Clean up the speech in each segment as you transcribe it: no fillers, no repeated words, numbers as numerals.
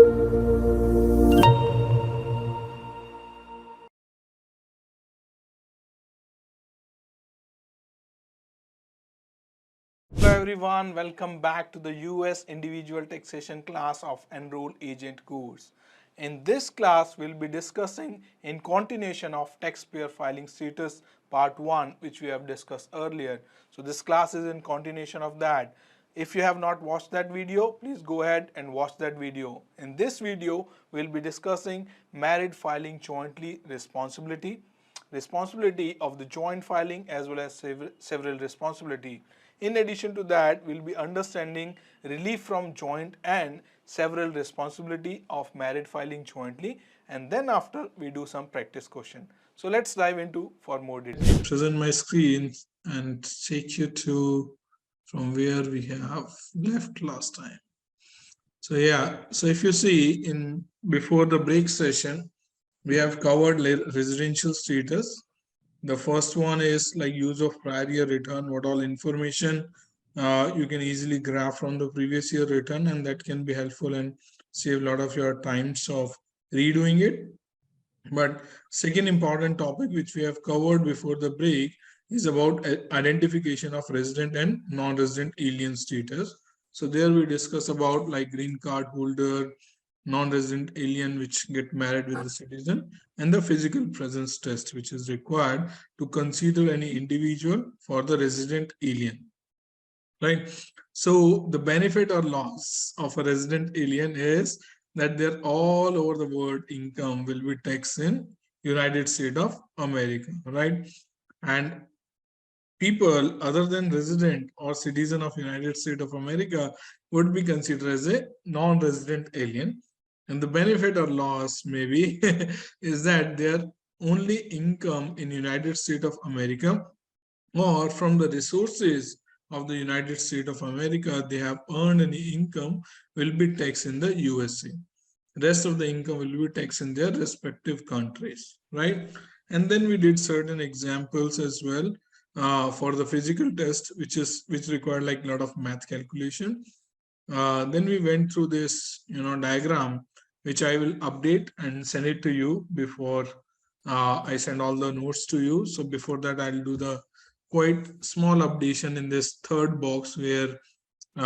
Hello everyone, welcome back to the US individual taxation class of Enroll Agent course. In this class, we'll be discussing in continuation of taxpayer filing status part 1, which we have discussed earlier. So this class is in continuation of that. If you have not watched that video, please go ahead and watch that video. In this video, we'll be discussing married filing jointly responsibility of the joint filing as well as several responsibility. In addition to that, we'll be understanding relief from joint and several responsibility of married filing jointly, and then after we do some practice question. So let's dive into for more details. Present my screen and take you to from where we have left last time. So yeah, so if you see in before the break session, we have covered residential status. The first one is like use of prior year return, what all information you can easily grab from the previous year return, and that can be helpful and save a lot of your times of redoing it. But second important topic which we have covered before the break is about identification of resident and non-resident alien status. So there we discuss about like green card holder, non-resident alien which get married with the citizen, and the physical presence test which is required to consider any individual for the resident alien, right? So the benefit or loss of a resident alien is that they're all over the world income will be taxed in United States of America, right? And people other than resident or citizen of United States of America would be considered as a non-resident alien. And the benefit or loss maybe is that their only income in United States of America or from the resources of the United States of America they have earned any income will be taxed in the USA. Rest of the income will be taxed in their respective countries, right? And then we did certain examples as well for the physical test, which required like a lot of math calculation. Then we went through this, diagram, which I will update and send it to you before I send all the notes to you. So before that, I'll do the quite small updation in this third box where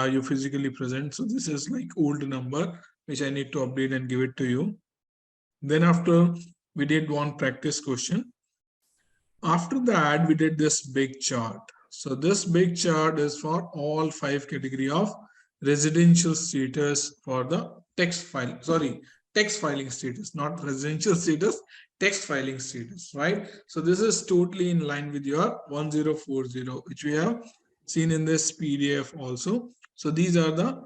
you physically present. So this is like old number, which I need to update and give it to you. Then after we did one practice question. After that, we did this big chart. So this big chart is for all 5 category of residential status for the tax filing status, not residential status, tax filing status, right? So this is totally in line with your 1040, which we have seen in this PDF also. So these are the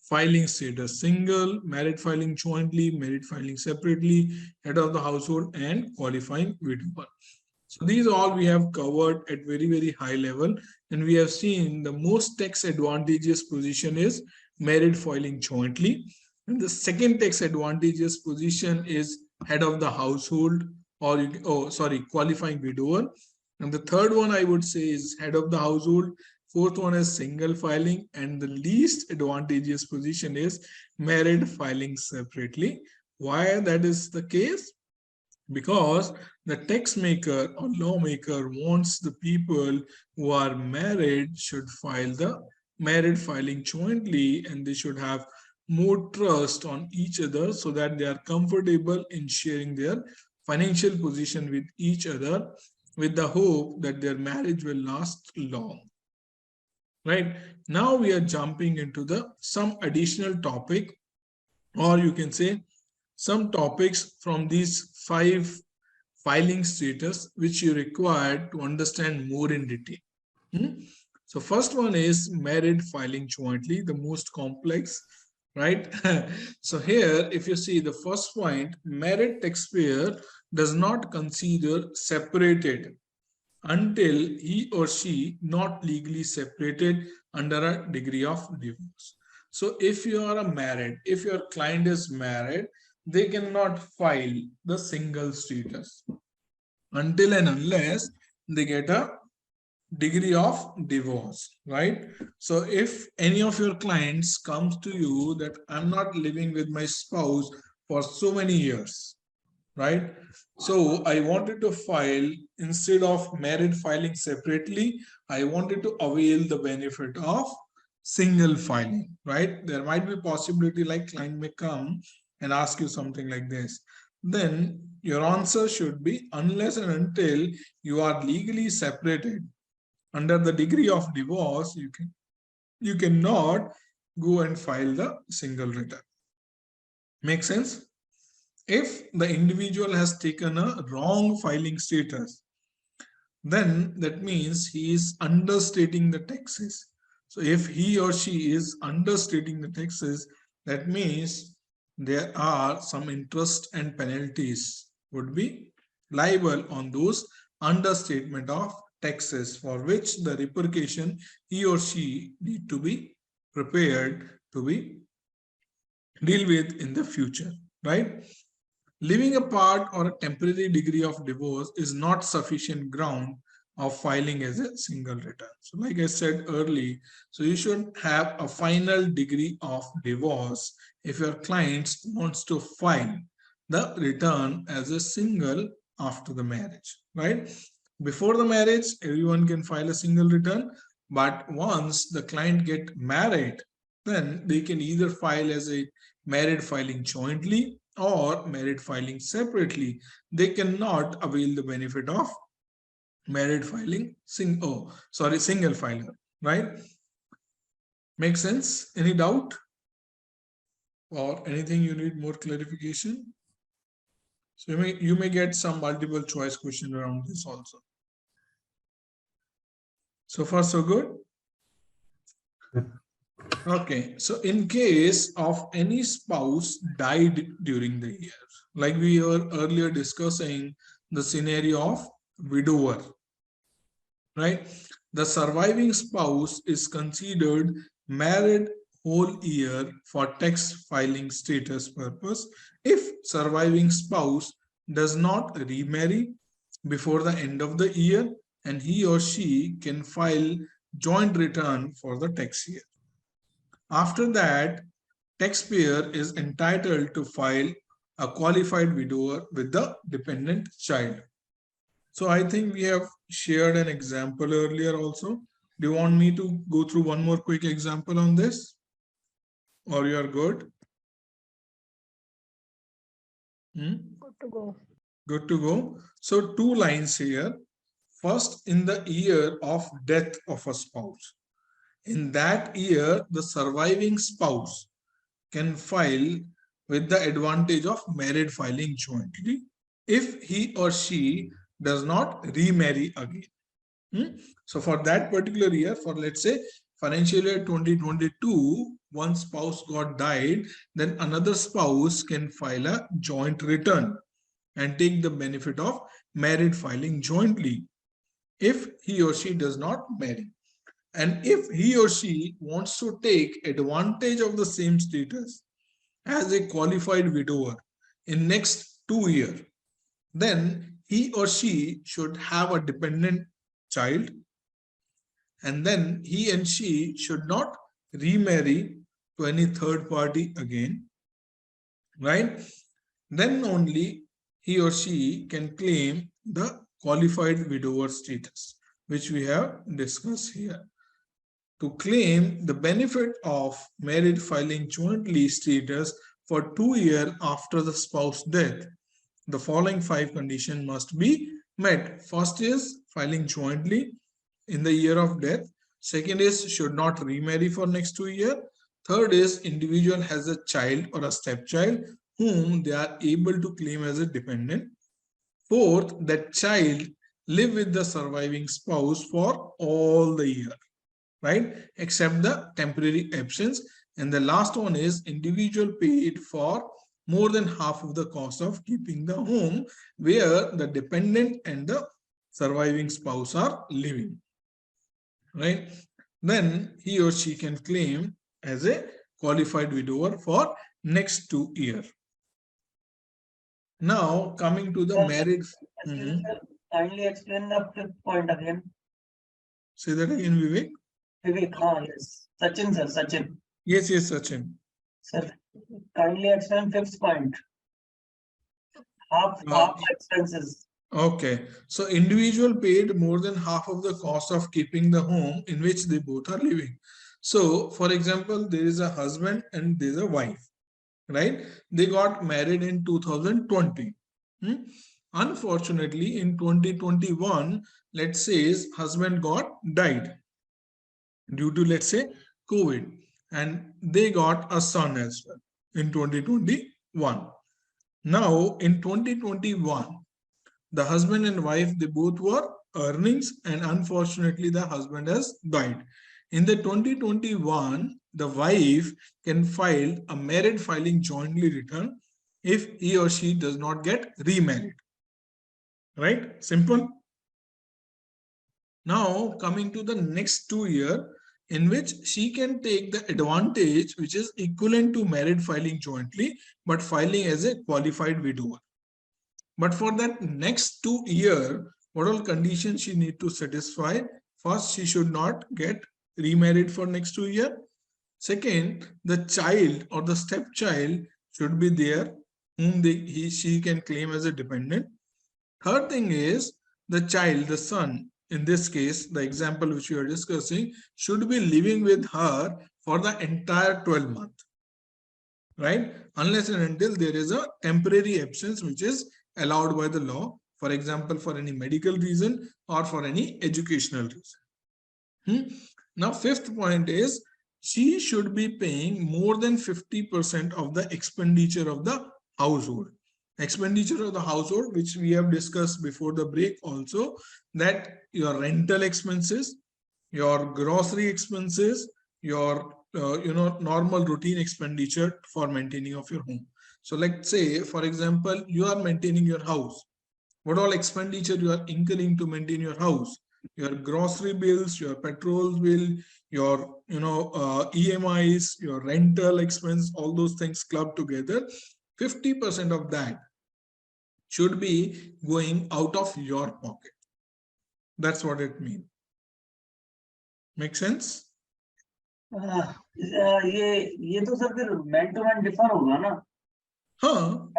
filing status: single, married filing jointly, married filing separately, head of the household, and qualifying widower. So these all we have covered at very, very high level, and we have seen the most tax advantageous position is married filing jointly, and the second tax advantageous position is head of the household or qualifying widower, and the third one I would say is head of the household. Fourth one is single filing, and the least advantageous position is married filing separately. Why that is the case? Because the tax maker or lawmaker wants the people who are married should file the married filing jointly, and they should have more trust on each other so that they are comfortable in sharing their financial position with each other, with the hope that their marriage will last long. Right now we are jumping into some additional topic, or you can say some topics from these 5 filing status which you require to understand more in detail. So first one is married filing jointly, the most complex, right? So here, if you see the first point, married taxpayer does not consider separated until he or she not legally separated under a degree of divorce. So if you are married, if your client is married, they cannot file the single status until and unless they get a degree of divorce, right? So if any of your clients comes to you that I'm not living with my spouse for so many years, right? So I wanted to file, instead of married filing separately, I wanted to avail the benefit of single filing, right? There might be possibility like client may come and ask you something like this. Then your answer should be unless and until you are legally separated under the degree of divorce, you cannot go and file the single return. Make sense? If the individual has taken a wrong filing status, then that means he is understating the taxes. So if he or she is understating the taxes, that means there are some interest and penalties would be liable on those understatement of taxes, for which the repercussion he or she need to be prepared to be deal with in the future, right? Living apart or a temporary degree of divorce is not sufficient ground of filing as a single return. So like I said earlier, so you should have a final degree of divorce if your client wants to file the return as a single after the marriage, right? Before the marriage, everyone can file a single return, but once the client get married, then they can either file as a married filing jointly or married filing separately. They cannot avail the benefit of married filing single filer, right? Make sense? Any doubt or anything you need more clarification? So you may get some multiple choice question around this also. So far so good. Okay, so in case of any spouse died during the year, like we were earlier discussing the scenario of widower, right? The surviving spouse is considered married whole year for tax filing status purpose if surviving spouse does not remarry before the end of the year, and he or she can file joint return for the tax year. After that, taxpayer is entitled to file a qualified widower with the dependent child. So I think we have shared an example earlier also. Do you want me to go through one more quick example on this? Or you are good? Good to go. Good to go. So two lines here. First, in the year of death of a spouse. In that year, the surviving spouse can file with the advantage of married filing jointly if he or she does not remarry again. So for that particular year, for let's say financial year 2022, one spouse got died, then another spouse can file a joint return and take the benefit of married filing jointly if he or she does not marry. And if he or she wants to take advantage of the same status as a qualified widower in next 2 years, then he or she should have a dependent child, and then he and she should not remarry to any third party again, right? Then only he or she can claim the qualified widower status, which we have discussed here. To claim the benefit of married filing jointly status for 2 years after the spouse death, the following 5 conditions must be met. First is filing jointly in the year of death. Second is should not remarry for next 2 years. Third is individual has a child or a stepchild whom they are able to claim as a dependent. Fourth, that child live with the surviving spouse for all the year, right? Except the temporary absence. And the last one is individual paid for more than half of the cost of keeping the home where the dependent and the surviving spouse are living, right? Then he or she can claim as a qualified widower for next 2 years. Now coming to the married. Excuse me, sir. Kindly explain the fifth point again. Say that again, Vivek. Vivek, yes. Sachin, sir, Sachin. Yes, Sachin. Sir, kindly explain fifth point. Half expenses. Okay, so individual paid more than half of the cost of keeping the home in which they both are living. So, for example, there is a husband and there is a wife, right? They got married in 2020. Unfortunately, in 2021, let's say his husband died due to, let's say, COVID, and they got a son as well in 2021. Now, in 2021, the husband and wife, they both were earnings, and unfortunately the husband has died. In the 2021, the wife can file a married filing jointly return if he or she does not get remarried. Right? Simple. Now coming to the next 2 year, in which she can take the advantage which is equivalent to married filing jointly, but filing as a qualified widower. But for that next 2 year, what all conditions she need to satisfy? First, she should not get remarried for next 2 year. Second, the child or the stepchild should be there, whom she can claim as a dependent. Third thing is the child, the son, in this case, the example which we are discussing, should be living with her for the entire 12 months, right? Unless and until there is a temporary absence which is allowed by the law, for example, for any medical reason or for any educational reason. Now, fifth point is she should be paying more than 50% of the expenditure of the household. Expenditure of the household, which we have discussed before the break also, that your rental expenses, your grocery expenses, your normal routine expenditure for maintaining of your home. So let's say, for example, you are maintaining your house. What all expenditure you are incurring to maintain your house? Your grocery bills, your petrol bill, your EMIs, your rental expense, all those things clubbed together. 50% of that should be going out of your pocket. That's what it means. Make sense? ये तो sir फिर man to man differ होगा ना? हाँ,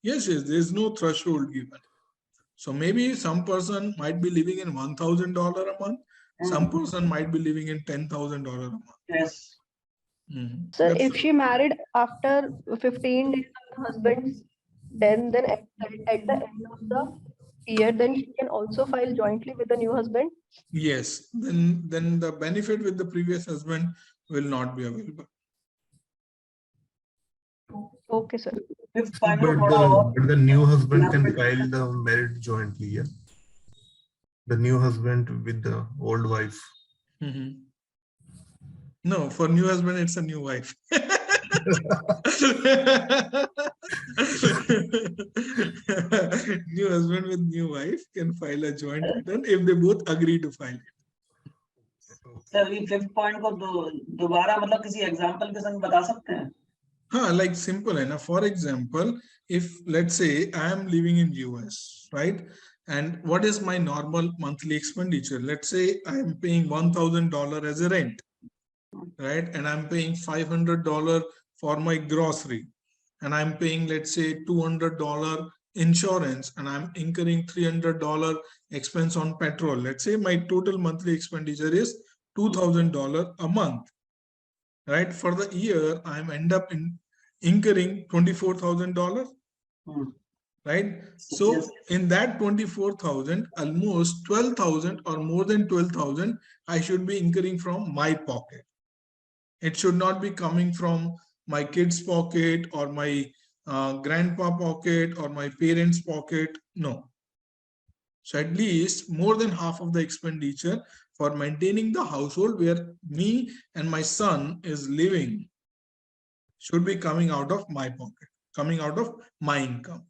yes, there is no threshold given. So maybe some person might be living in $1,000 a month. Some person might be living in $10,000 a month. Yes. So if she married after 15 days of the husband's, then at the end of the year, then she can also file jointly with the new husband. Yes, then the benefit with the previous husband will not be available. Okay, sir. But the new husband can file the marriage jointly, yeah? The new husband with the old wife. No, for new husband, it's a new wife. New husband with new wife can file a joint return if they both agree to file it. Sir ये fifth point को दोबारा मतलब किसी example के संग बता सकते हैं? हाँ, like simple है ना. For example, if let's say I am living in US, right? And what is my normal monthly expenditure? Let's say I am paying $1,000 as a rent, right? And I'm paying $500 for my grocery, and I'm paying, let's say, $200 insurance, and I'm incurring $300 expense on petrol. Let's say my total monthly expenditure is $2,000 a month, right? For the year, I'm end up incurring $24,000, right? So in that 24,000, almost 12,000 or more than 12,000, I should be incurring from my pocket. It should not be coming from my kid's pocket or my grandpa pocket or my parents' pocket. No. So at least more than half of the expenditure for maintaining the household where me and my son is living should be coming out of my pocket, coming out of my income.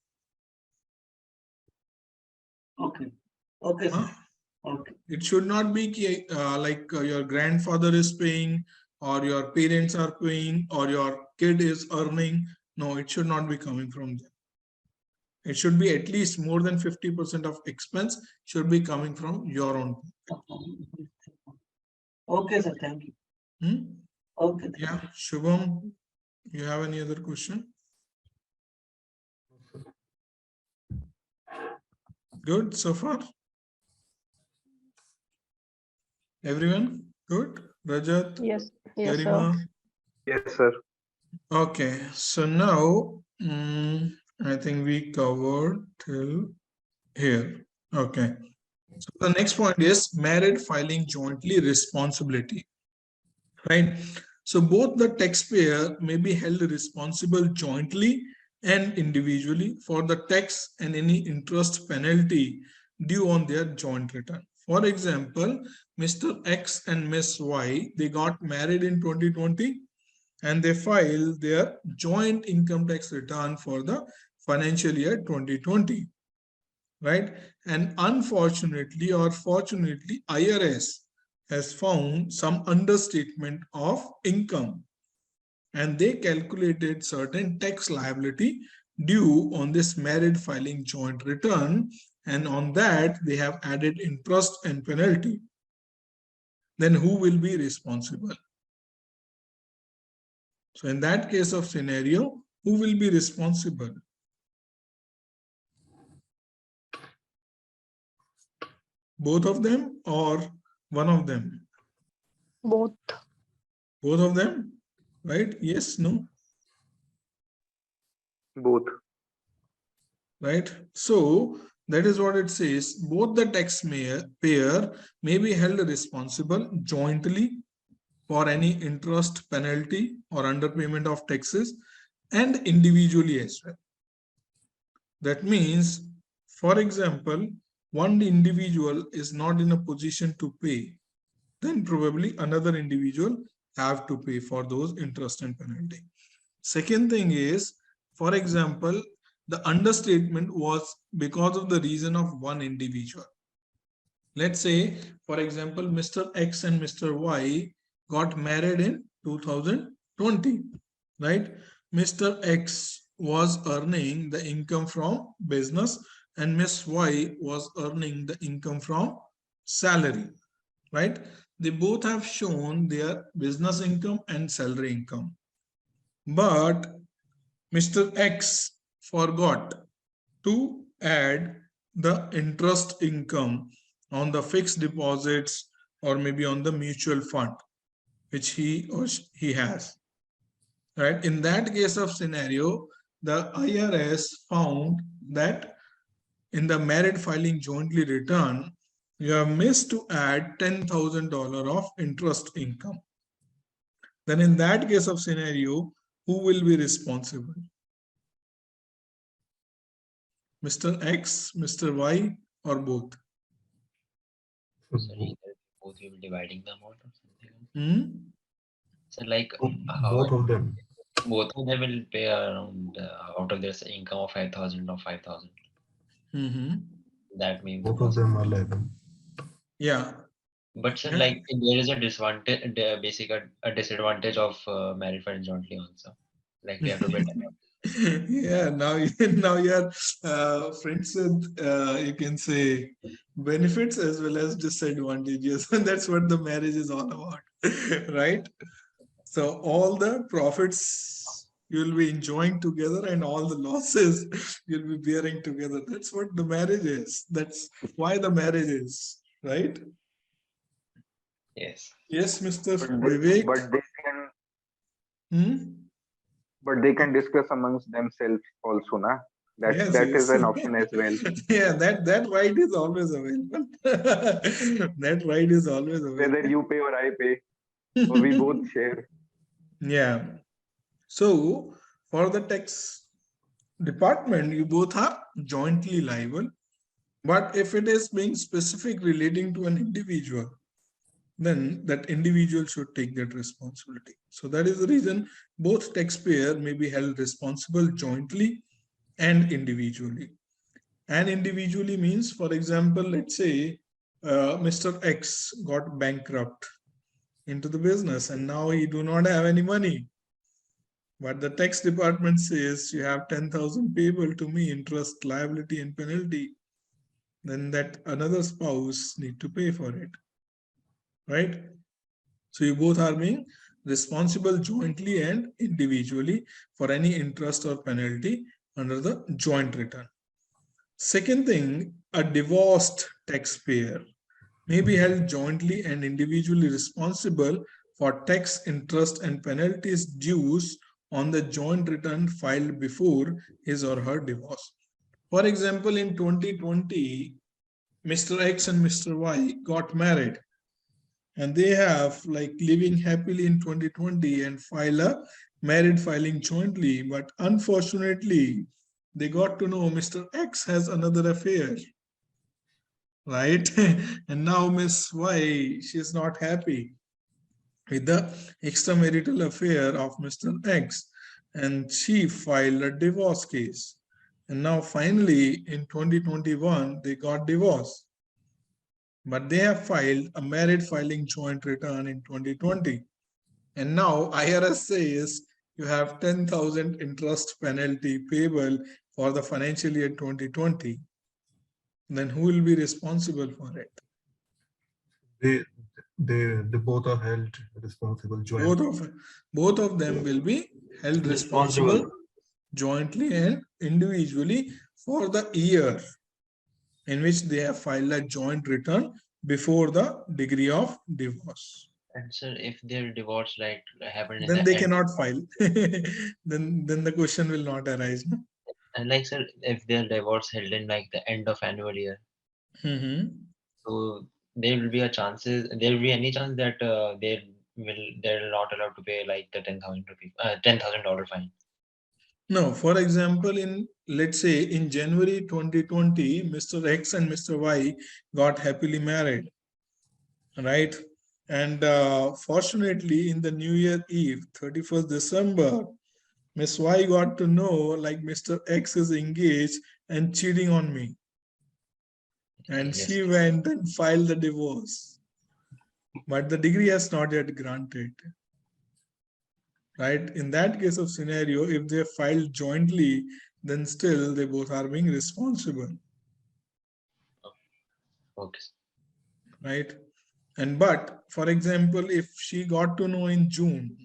Okay. Okay. Okay. It should not be like your grandfather is paying or your parents are paying or your kid is earning. No, it should not be coming from them. It should be at least more than 50% of expense should be coming from your own. Okay, sir. Thank you. Okay. Yeah, Shubham, you have any other question? Good so far? Everyone? Good? Rajat? Yes. Yes, sir. Garima? Yes, sir. Okay, so now I think we covered till here. Okay. So the next point is married filing jointly responsibility. Right? So both the taxpayer may be held responsible jointly and individually for the tax and any interest penalty due on their joint return. For example, Mr. X and Miss Y, they got married in 2020 and they filed their joint income tax return for the financial year 2020. Right? And unfortunately or fortunately, IRS has found some understatement of income and they calculated certain tax liability due on this married filing joint return, and on that they have added interest and penalty. Then who will be responsible? So in that case of scenario, who will be responsible? Both of them or one of them? Both. Both of them, right? Yes, no? Both. Right? So that is what it says. Both the taxpayer may be held responsible jointly for any interest, penalty, or underpayment of taxes, and individually as well. That means, for example, one individual is not in a position to pay, then probably another individual have to pay for those interest and penalty. Second thing is, for example, the understatement was because of the reason of one individual. Let's say, for example, Mr. X and Mr. Y got married in 2020, right? Mr. X was earning the income from business and Miss Y was earning the income from salary, right? They both have shown their business income and salary income. But Mr. X forgot to add the interest income on the fixed deposits or maybe on the mutual fund, which he has. Right? In that case of scenario, the IRS found that in the married filing jointly return, you have missed to add $10,000 of interest income. Then in that case of scenario, who will be responsible? Mr. X, Mr. Y, or both? So either both will be dividing the amount or something. So like Both of them. Both of them will pay around out of this income of 5,000 or 5,000. That means Both of them are liable. Yeah. But sir, like there is a disadvantage, a disadvantage of married filing jointly also. Like they have to pay. Yeah, now you're friends with you can say benefits as well as disadvantages, and that's what the marriage is all about. Right? So all the profits you'll be enjoying together and all the losses you'll be bearing together. That's what the marriage is. That's why the marriage is, right? Yes. Yes, Mr. Vivek. But they can discuss amongst themselves also, na? Yes, that is an option as well. Yeah, that right is always available. That right is always available. Whether you pay or I pay, or we both share. Yeah. So for the tax department, you both are jointly liable. But if it is being specific relating to an individual, then that individual should take that responsibility. So that is the reason both taxpayer may be held responsible jointly and individually. And individually means, for example, let's say Mr. X got bankrupt into the business and now he do not have any money. But the tax department says you have 10,000 payable to me, interest, liability, and penalty. Then that another spouse need to pay for it, right? So you both are being responsible jointly and individually for any interest or penalty under the joint return. Second thing, a divorced taxpayer may be held jointly and individually responsible for tax, interest, and penalties dues on the joint return filed before his or her divorce. For example, in 2020, Mr. X and Mr. Y got married, and they have like living happily in 2020 and file a married filing jointly, but unfortunately, they got to know Mr. X has another affair, right? And now Miss Y, she's not happy with the extramarital affair of Mr. X, and she filed a divorce case. And now finally in 2021, they got divorced. But they have filed a married filing joint return in 2020. And now IRS says you have 10,000 interest penalty payable for the financial year 2020. Then who will be responsible for it? They both are held responsible jointly. Both of them will be held responsible jointly and individually for the year in which they have filed a joint return before the degree of divorce. And sir, if their divorce like happened in Then the they end, cannot file. then the question will not arise. No? and like sir, if their divorce held in like the end of annual year, so there will be a chances. There will be any chance that they're not allowed to pay like the 10,000 rupees, $10,000 fine. No, for example, let's say in January 2020, Mr. X and Mr. Y got happily married, right? And fortunately, in the New Year Eve, 31st December, Miss Y got to know like Mr. X is engaged and cheating on me. And Yes. she went and filed the divorce. But the degree has not yet granted. Right? In that case of scenario, if they filed jointly, then still they both are being responsible. Okay. Right? But for example, if she got to know in June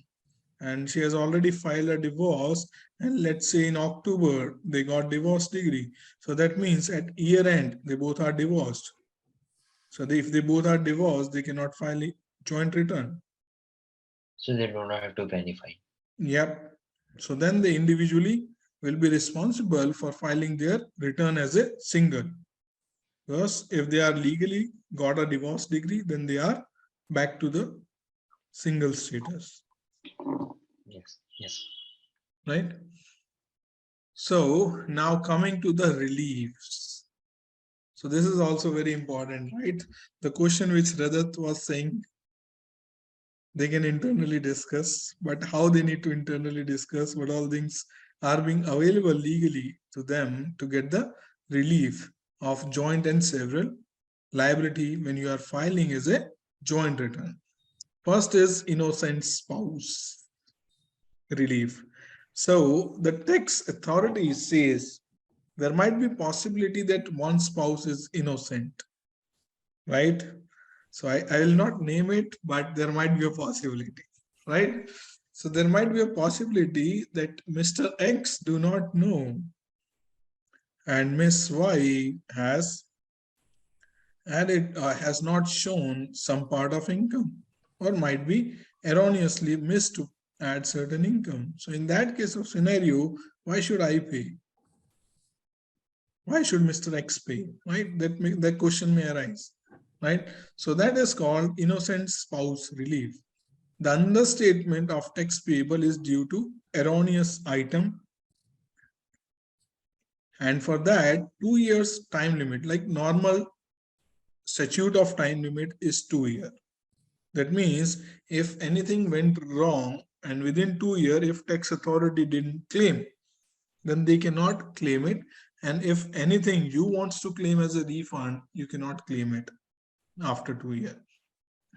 and she has already filed a divorce, and let's say in October they got divorce degree, so that means at year end they both are divorced. So if they both are divorced, they cannot file a joint return. So they do not have to pay any fine. Yep. So then they individually will be responsible for filing their return as a single. Because if they are legally got a divorce degree, then they are back to the single status. Yes. Yes. Right? So now coming to the reliefs. So this is also very important, right? The question which Rajat was saying, they can internally discuss, but how they need to internally discuss what all things are being available legally to them to get the relief of joint and several liability when you are filing as a joint return. First is innocent spouse relief. So the tax authority says there might be possibility that one spouse is innocent, right? So I will not name it, but there might be a possibility, right? So there might be a possibility that Mr. X do not know and Miss Y has added has not shown some part of income, or might be erroneously missed to add certain income. So in that case of scenario, why should I pay? Why should Mr. X pay? Right? That question may arise. Right? So that is called innocent spouse relief. The understatement of tax payable is due to erroneous item. And for that, 2 years time limit, like normal statute of time limit is 2 years. That means if anything went wrong and within 2 years, if tax authority didn't claim, then they cannot claim it. And if anything you wants to claim as a refund, you cannot claim it after 2 years.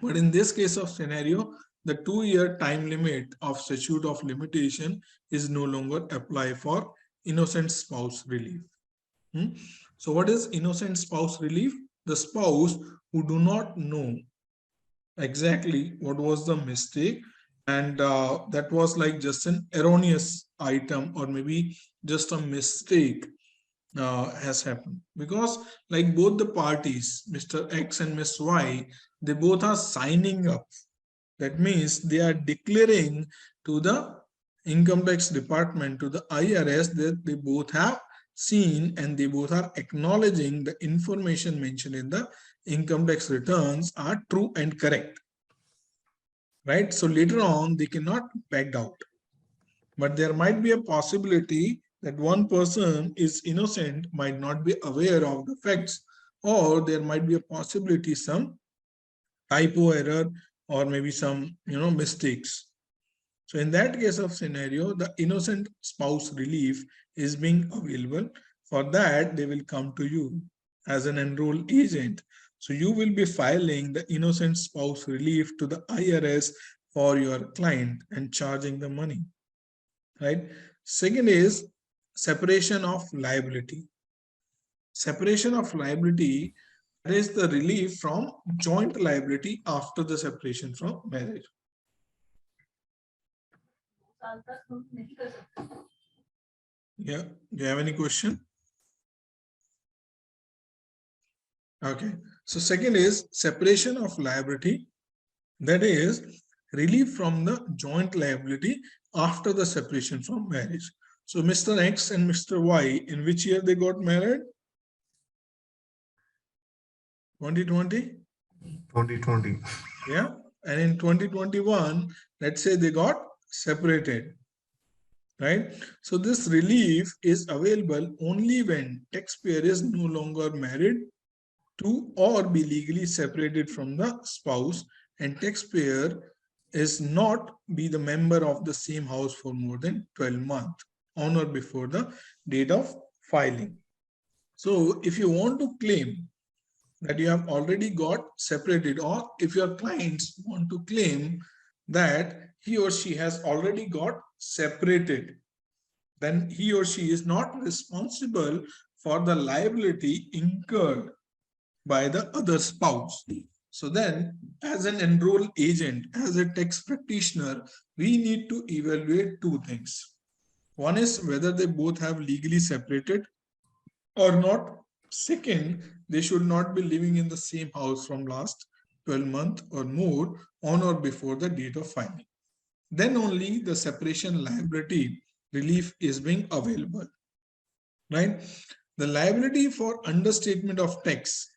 But in this case of scenario, the 2-year time limit of statute of limitation is no longer applied for innocent spouse relief. So what is innocent spouse relief? The spouse who do not know exactly what was the mistake, and that was like just an erroneous item, or maybe just a mistake has happened, because like both the parties, Mr. X and Ms. Y, they both are signing up. That means they are declaring to the income tax department, to the IRS, that they both have seen and they both are acknowledging the information mentioned in the income tax returns are true and correct. Right? So later on, they cannot back out. But there might be a possibility that one person is innocent, might not be aware of the facts, or there might be a possibility some typo error or maybe some mistakes. So in that case of scenario, the innocent spouse relief is being available. For that, they will come to you as an enrolled agent. So you will be filing the innocent spouse relief to the IRS for your client and charging the money. Right? Second is separation of liability. Separation of liability is the relief from joint liability after the separation from marriage. Yeah, do you have any question? Okay, so second is separation of liability, that is relief from the joint liability after the separation from marriage. So Mr. X and Mr. Y, in which year they got married? 2020? 2020. Yeah, and in 2021, let's say they got separated. Right? So this relief is available only when taxpayer is no longer married to or be legally separated from the spouse, and taxpayer is not be the member of the same house for more than 12 months on or before the date of filing. So if you want to claim that you have already got separated, or if your clients want to claim that he or she has already got separated, then he or she is not responsible for the liability incurred by the other spouse. So then, as an enrolled agent, as a tax practitioner, we need to evaluate two things. One is whether they both have legally separated or not. Second, they should not be living in the same house from last 12 months or more on or before the date of filing. Then only the separation liability relief is being available. Right? The liability for understatement of tax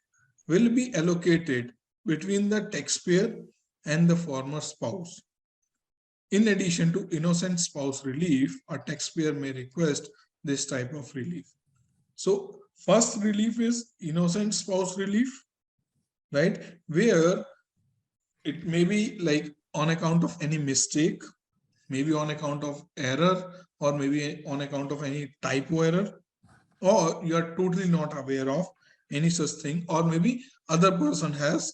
will be allocated between the taxpayer and the former spouse. In addition to innocent spouse relief, a taxpayer may request this type of relief. So first relief is innocent spouse relief, right? Where it may be like on account of any mistake, maybe on account of error, or maybe on account of any typo error, or you are totally not aware of any such thing, or maybe other person has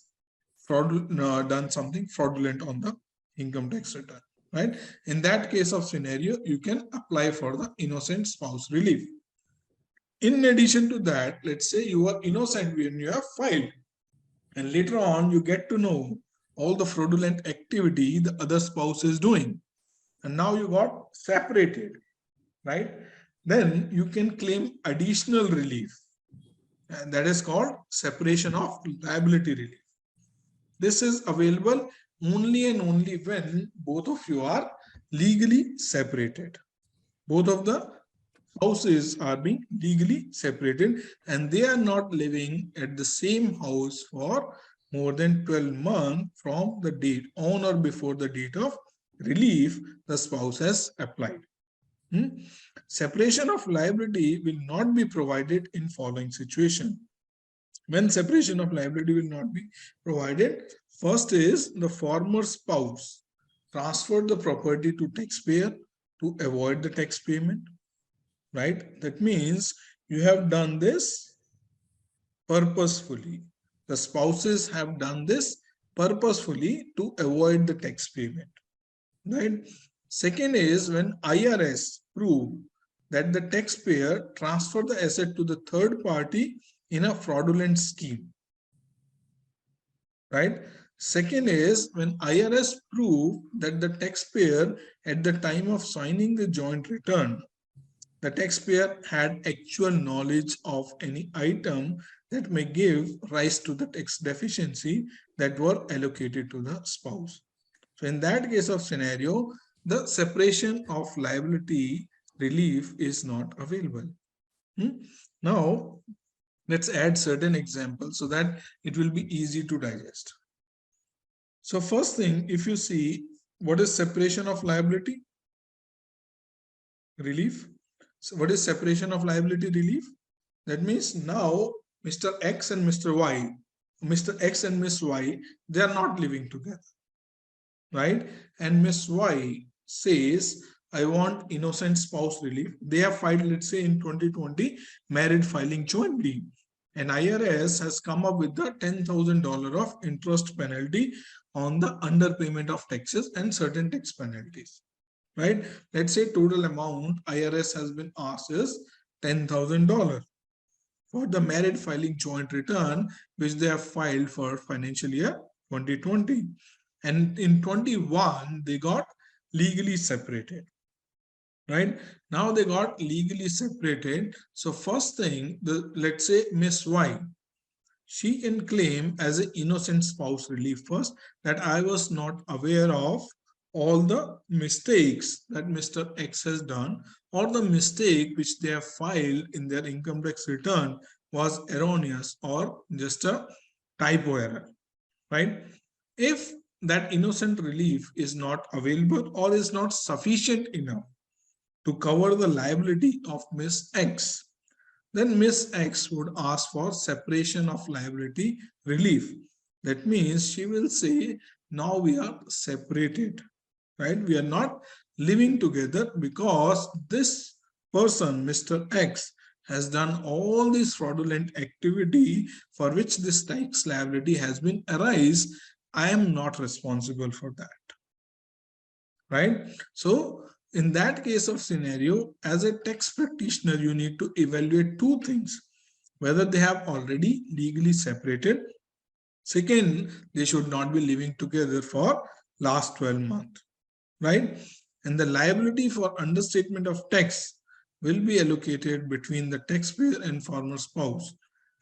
done something fraudulent on the income tax return, right? In that case of scenario, you can apply for the innocent spouse relief. In addition to that, let's say you are innocent when you have filed, and later on you get to know all the fraudulent activity the other spouse is doing, and now you got separated, right? Then you can claim additional relief, and that is called separation of liability relief. This is available only and only when both of you are legally separated. Both of the houses are being legally separated and they are not living at the same house for more than 12 months from the date on or before the date of relief the spouse has applied. Separation of liability will not be provided in following situation. When separation of liability will not be provided, first is the former spouse transferred the property to taxpayer to avoid the tax payment, right? That means you have done this purposefully. The spouses have done this purposefully to avoid the tax payment, right? Second is when IRS prove that the taxpayer transferred the asset to the third party in a fraudulent scheme, right? Second is when IRS prove that the taxpayer at the time of signing the joint return, the taxpayer had actual knowledge of any item that may give rise to the tax deficiency that were allocated to the spouse. So in that case of scenario, the separation of liability relief is not available. Now, let's add certain examples so that it will be easy to digest. So first thing, if you see, what is separation of liability relief? So what is separation of liability relief? That means now Mr. X and Mr. Y, Mr. X and Miss Y, they are not living together, right? And Miss Y says, I want innocent spouse relief. They have filed, let's say in 2020, married filing jointly. And IRS has come up with the $10,000 of interest penalty on the underpayment of taxes and certain tax penalties, right? Let's say total amount IRS has been asked is $10,000 for the married filing joint return, which they have filed for financial year 2020. And in 21, they got legally separated, right? Now they got legally separated. So first thing, let's say Miss Y, she can claim as an innocent spouse relief first that I was not aware of all the mistakes that Mr. X has done, or the mistake which they have filed in their income tax return was erroneous or just a typo error, right? If that innocent relief is not available or is not sufficient enough to cover the liability of Miss X, then Miss X would ask for separation of liability relief. That means she will say, now we are separated, right? We are not living together because this person, Mr. X, has done all this fraudulent activity for which this tax liability has been arised. I am not responsible for that, right? So in that case of scenario, as a tax practitioner, you need to evaluate two things: whether they have already legally separated. Second, they should not be living together for last 12 months, right? And the liability for understatement of tax will be allocated between the taxpayer and former spouse.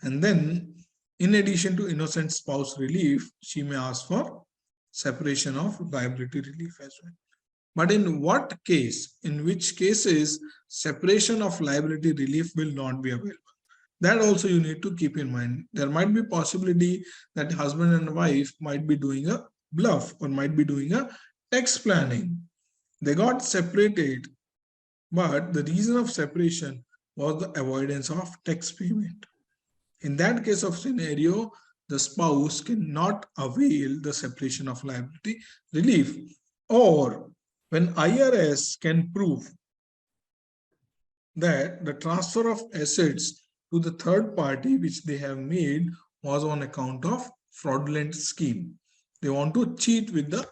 And then, in addition to innocent spouse relief, she may ask for separation of liability relief as well. But in what case, in which cases separation of liability relief will not be available? That also you need to keep in mind. There might be possibility that husband and wife might be doing a bluff or might be doing a tax planning. They got separated, but the reason of separation was the avoidance of tax payment. In that case of scenario, the spouse cannot avail the separation of liability relief. Or when IRS can prove that the transfer of assets to the third party which they have made was on account of fraudulent scheme. They want to cheat with the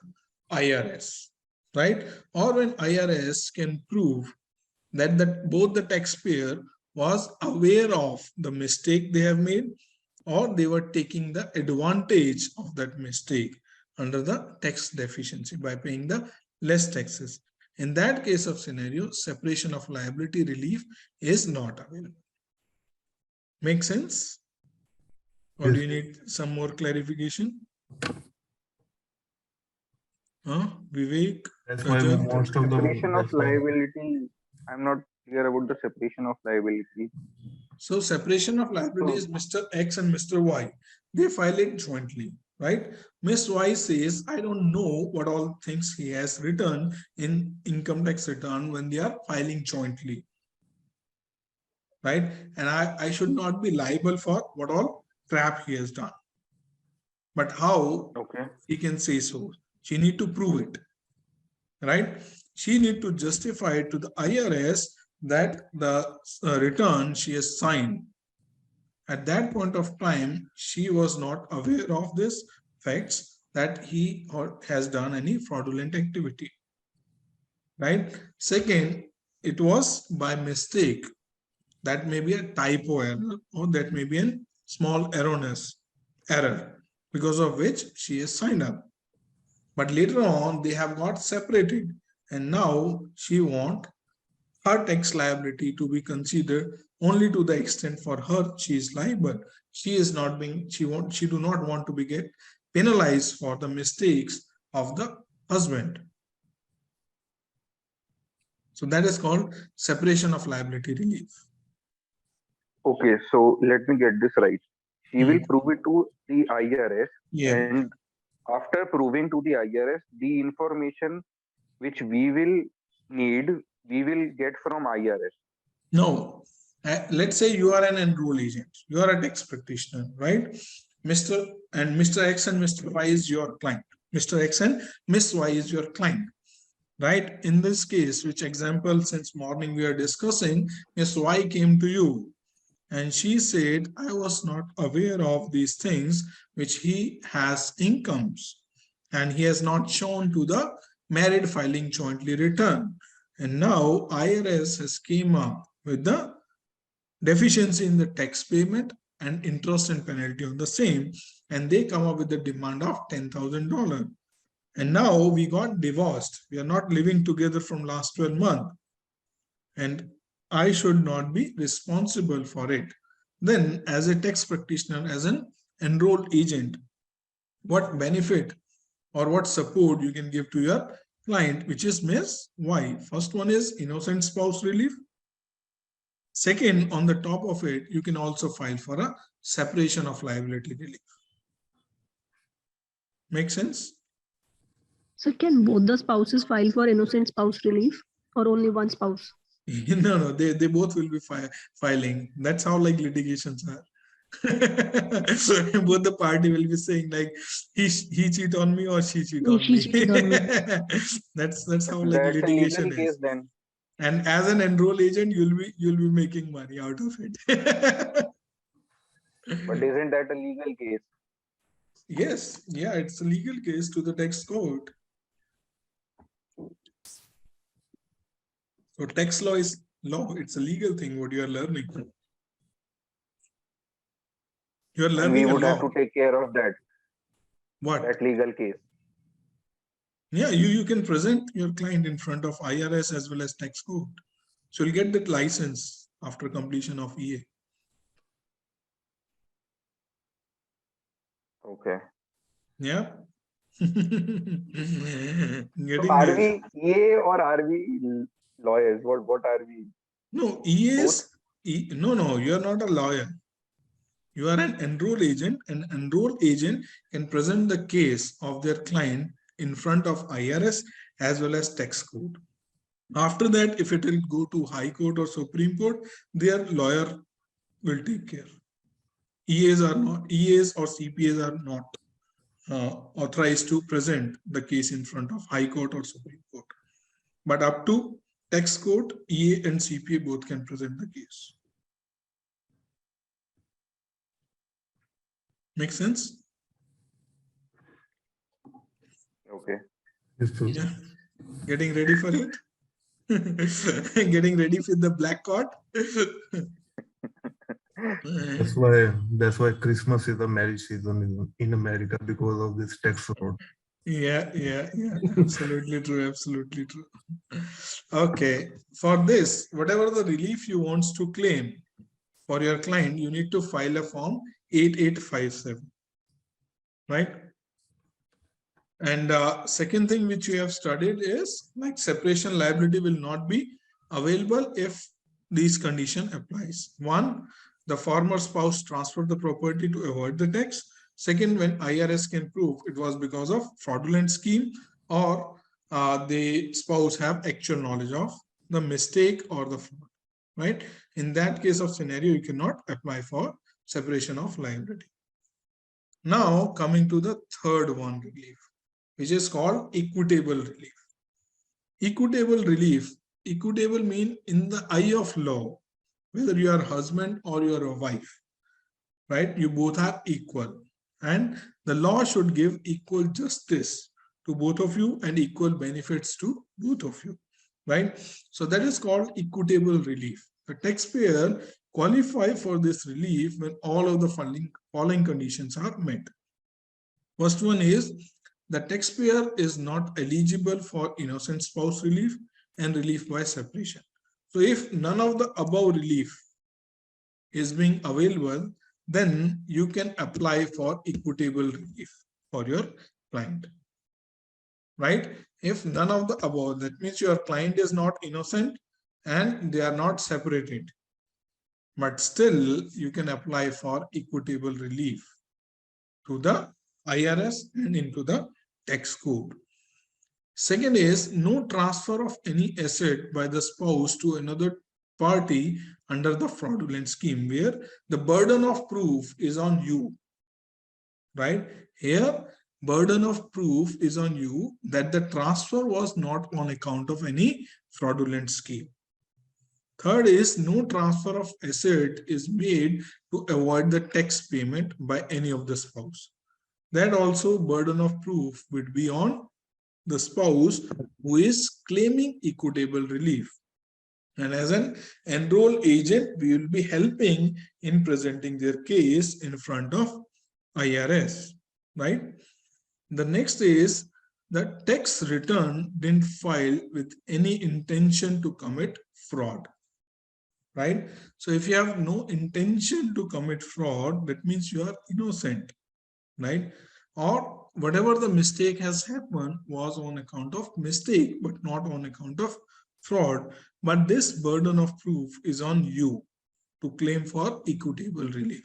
IRS, right? Or when IRS can prove that both the taxpayer was aware of the mistake they have made, or they were taking the advantage of that mistake under the tax deficiency by paying the less taxes. In that case of scenario, separation of liability relief is not available. Make sense? Or Yes. do you need some more clarification? Vivek? That's why Rajat? most of the Separation of that's why liability. I'm not clear about the separation of liability. So separation of liability is Mr. X and Mr. Y. They file it jointly, right? Miss Y says, I don't know what all things he has written in income tax return when they are filing jointly, right? And I should not be liable for what all crap he has done. But how Okay. he can say so? She need to prove it, right? She need to justify to the IRS that the return she has signed. At that point of time, she was not aware of this facts, that he or has done any fraudulent activity, right? Second, it was by mistake. That may be a typo error, or that may be a small erroneous error, because of which she is signed up. But later on, they have got separated, and now she wants her tax liability to be considered only to the extent for her she is liable. She is not being, she do not want to be get penalized for the mistakes of the husband. So that is called separation of liability relief. Okay, so let me get this right. She will prove it to the IRS, Yeah. and after proving to the IRS, the information which we will need, we will get from IRS. No, let's say you are an enroll agent, you are a tax practitioner, right? Mr. X and Mr. Y is your client. Mr. X and Miss Y is your client, right? In this case, which example since morning we are discussing, Miss Y came to you and she said, I was not aware of these things, which he has incomes and he has not shown to the married filing jointly return. And now IRS has came up with the deficiency in the tax payment and interest and penalty on the same, and they come up with the demand of $10,000. And now we got divorced. We are not living together from last 12 months. And I should not be responsible for it. Then as a tax practitioner, as an enrolled agent, what benefit or what support you can give to your client, which is Miss Y? First one is innocent spouse relief. Second, on the top of it, you can also file for a separation of liability relief. Make sense? So can both the spouses file for innocent spouse relief or only one spouse? No, they both will be filing. That's how like litigations are. Both the party will be saying like he cheat on me or she cheat on me. That's how like That's a litigation legal case is. then. And as an enroll agent, you'll be making money out of it. But isn't that a legal case? Yes, yeah, it's a legal case to the tax court. So tax law is law. It's a legal thing. What you are learning. You are And learning we would a have law. to take care of that. What? That legal case. Yeah, you can present your client in front of IRS as well as tax court. So you'll get that license after completion of EA. Okay. Yeah. So Getting are there. we EA or are we lawyers? What are we? No, EA Both? is, no, you are not a lawyer. You are an enroll agent. An enroll agent can present the case of their client in front of IRS as well as tax court. After that, if it will go to High Court or Supreme Court, their lawyer will take care. EAs or CPAs are not authorized to present the case in front of High Court or Supreme Court. But up to tax court, EA and CPA both can present the case. Make sense? Okay. Yeah. Getting ready for it? Getting ready with the black card? That's why Christmas is a marriage season in America, because of this tax fraud. Yeah, absolutely true, absolutely true. Okay, for this, whatever the relief you want to claim for your client, you need to file a form 8857, right? And second thing which you have studied is like separation liability will not be available if these condition applies. One, the former spouse transferred the property to avoid the tax. Second, when IRS can prove it was because of fraudulent scheme, or the spouse have actual knowledge of the mistake or the fraud, right? In that case of scenario, you cannot apply for separation of liability. Now coming to the third one, relief, which is called equitable relief. Equitable relief, equitable mean in the eye of law, whether you are husband or you are a wife, right? You both are equal. And the law should give equal justice to both of you and equal benefits to both of you, right? So that is called equitable relief. The taxpayer qualify for this relief when all of the following conditions are met. First one is the taxpayer is not eligible for innocent spouse relief and relief by separation. So if none of the above relief is being available, then you can apply for equitable relief for your client, right? If none of the above, that means your client is not innocent and they are not separated, but still you can apply for equitable relief to the IRS and into the tax code. Second is no transfer of any asset by the spouse to another party under the fraudulent scheme, where the burden of proof is on you, right? Here, burden of proof is on you that the transfer was not on account of any fraudulent scheme. Third is no transfer of asset is made to avoid the tax payment by any of the spouse. That also burden of proof would be on the spouse who is claiming equitable relief. And as an enrolled agent, we will be helping in presenting their case in front of IRS, right? The next is the tax return didn't file with any intention to commit fraud, right? So if you have no intention to commit fraud, that means you are innocent, right? Or whatever the mistake has happened was on account of mistake, but not on account of fraud. But this burden of proof is on you to claim for equitable relief.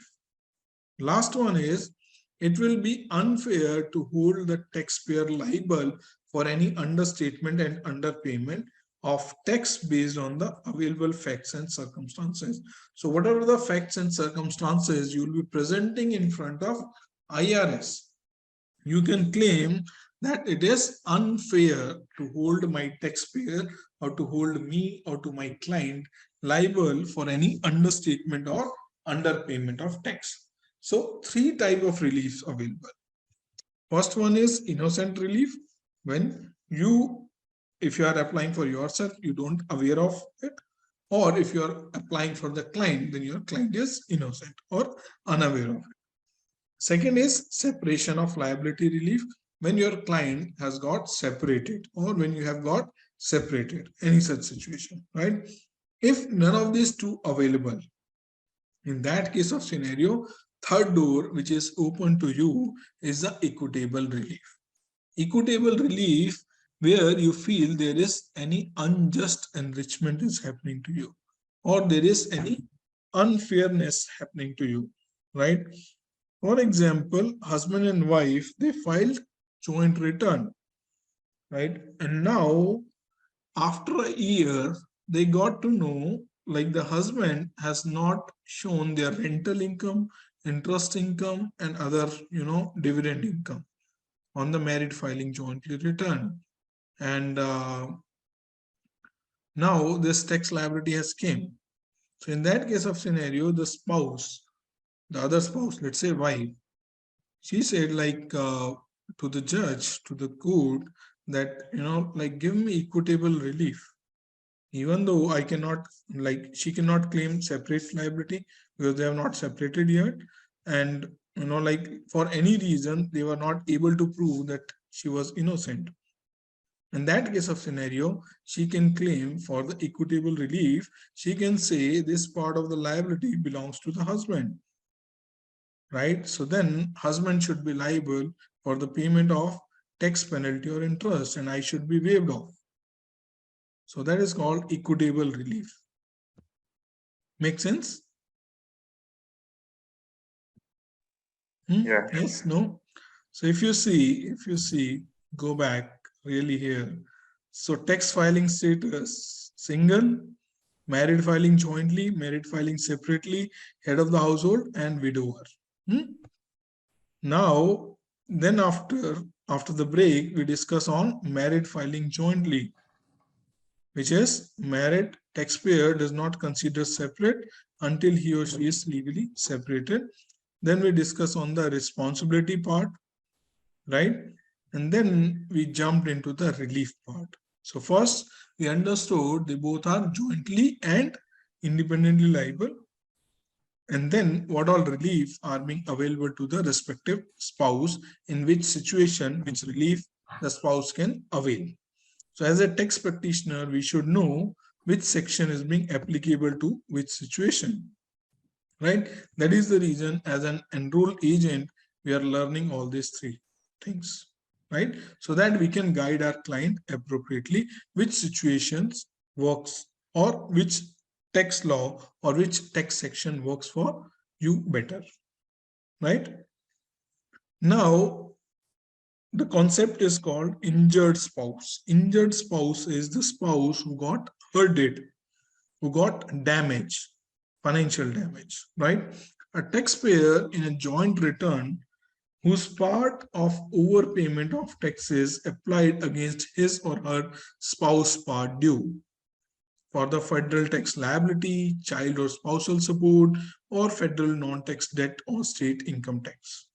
Last one is, it will be unfair to hold the taxpayer liable for any understatement and underpayment of tax based on the available facts and circumstances. So whatever the facts and circumstances you will be presenting in front of IRS, you can claim that it is unfair to hold my taxpayer or to hold me or to my client liable for any understatement or underpayment of tax. So three types of reliefs available. First one is innocent relief, when you, if you are applying for yourself, you don't aware of it, or if you are applying for the client, then your client is innocent or unaware of it. Second is separation of liability relief, when your client has got separated or when you have got separated, any such situation, right? If none of these two available, in that case of scenario, third door which is open to you is the equitable relief. Equitable relief where you feel there is any unjust enrichment is happening to you, or there is any unfairness happening to you, right? For example, husband and wife, they filed joint return, right? And now, after a year, they got to know, like the husband has not shown their rental income, interest income, and other, dividend income on the married filing jointly return. And now this tax liability has came. So in that case of scenario, the spouse, the other spouse, let's say wife, she said like to the judge, to the court, that, like give me equitable relief. Even though I cannot, like she cannot claim separate liability because they have not separated yet. And, like for any reason, they were not able to prove that she was innocent. In that case of scenario, she can claim for the equitable relief. She can say this part of the liability belongs to the husband, right? So then husband should be liable for the payment of tax penalty or interest, and I should be waived off. So that is called equitable relief. Make sense? Yeah. Yes, no? So if you see, go back really here. So tax filing status, single, married filing jointly, married filing separately, head of the household, and widower. Now, then after the break, we discuss on married filing jointly, which is married taxpayer does not consider separate until he or she is legally separated. Then we discuss on the responsibility part, right? And then we jumped into the relief part. So first we understood they both are jointly and independently liable. And then what all relief are being available to the respective spouse, in which situation, which relief the spouse can avail. So as a tax practitioner, we should know which section is being applicable to which situation, right? That is the reason as an enroll agent, we are learning all these three things, right? So that we can guide our client appropriately, which situations works or which tax law or which tax section works for you better, right? Now, the concept is called injured spouse. Injured spouse is the spouse who got hurted, who got damage, financial damage, right? A taxpayer in a joint return whose part of overpayment of taxes applied against his or her spouse part due for the federal tax liability, child or spousal support, or federal non-tax debt or state income tax.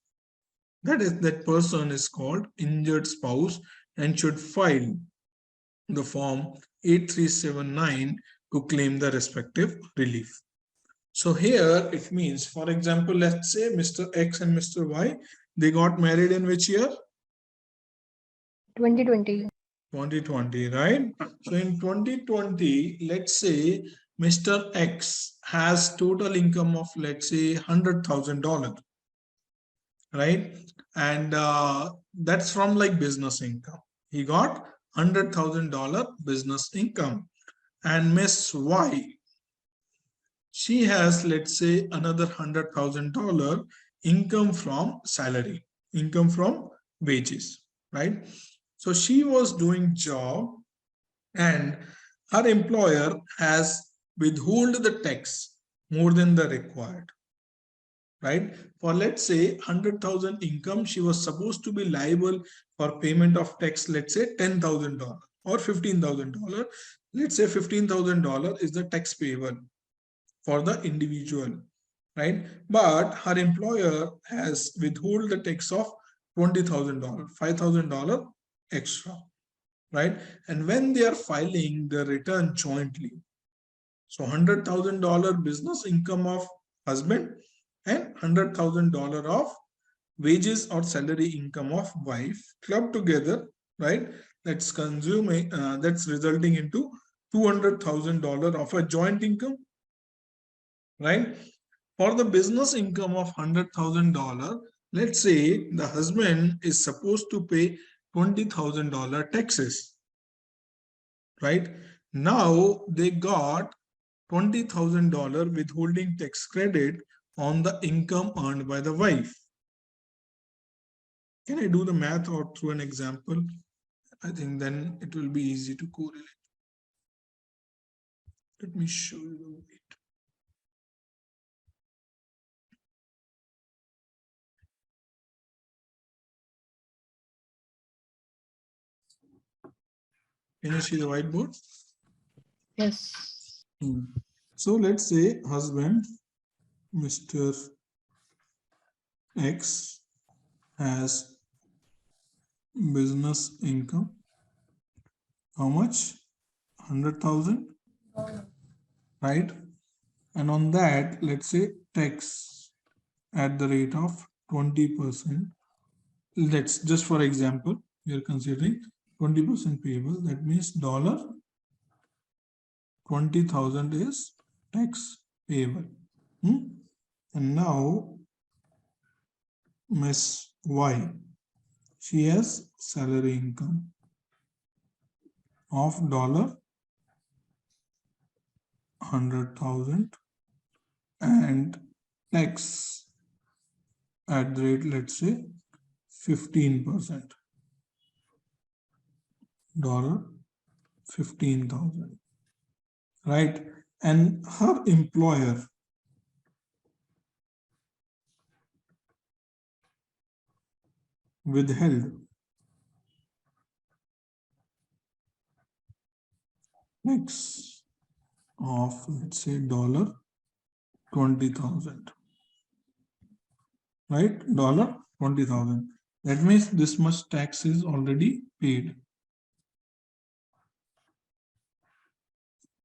That person is called injured spouse and should file the form 8379 to claim the respective relief. So here it means, for example, let's say Mr. X and Mr. Y, they got married in which year? 2020. 2020, right? So in 2020, let's say Mr. X has total income of, let's say, $100,000, right? And that's from like business income. He got $100,000 business income. And Miss Y, she has, let's say, another $100,000 income from salary, income from wages, right? So she was doing job and her employer has withheld the tax more than the required, right? For let's say 100,000 income, she was supposed to be liable for payment of tax, let's say $10,000 or $15,000. Let's say $15,000 is the tax payable for the individual, right? But her employer has withheld the tax of $20,000, $5,000 extra, right? And when they are filing the return jointly, so $100,000 business income of husband and $100,000 of wages or salary income of wife clubbed together, right? That's that's resulting into $200,000 of a joint income, right? For the business income of $100,000, let's say the husband is supposed to pay $20,000 taxes, right? Now they got $20,000 withholding tax credit on the income earned by the wife. Can I do the math or through an example? I think then it will be easy to correlate. Let me show you the way. Can you see the whiteboard? Yes. So let's say husband, Mr. X, has business income. How much? 100,000, right? And on that, let's say tax at the rate of 20%. Let's just for example, we are considering 20% payable. That means $20,000 is tax payable. And now Miss Y, she has salary income of $100,000 and tax at the rate, let's say 15%, $15,000, right? And her employer withheld tax of, let's say, $20,000. right? $20,000. That means this much tax is already paid,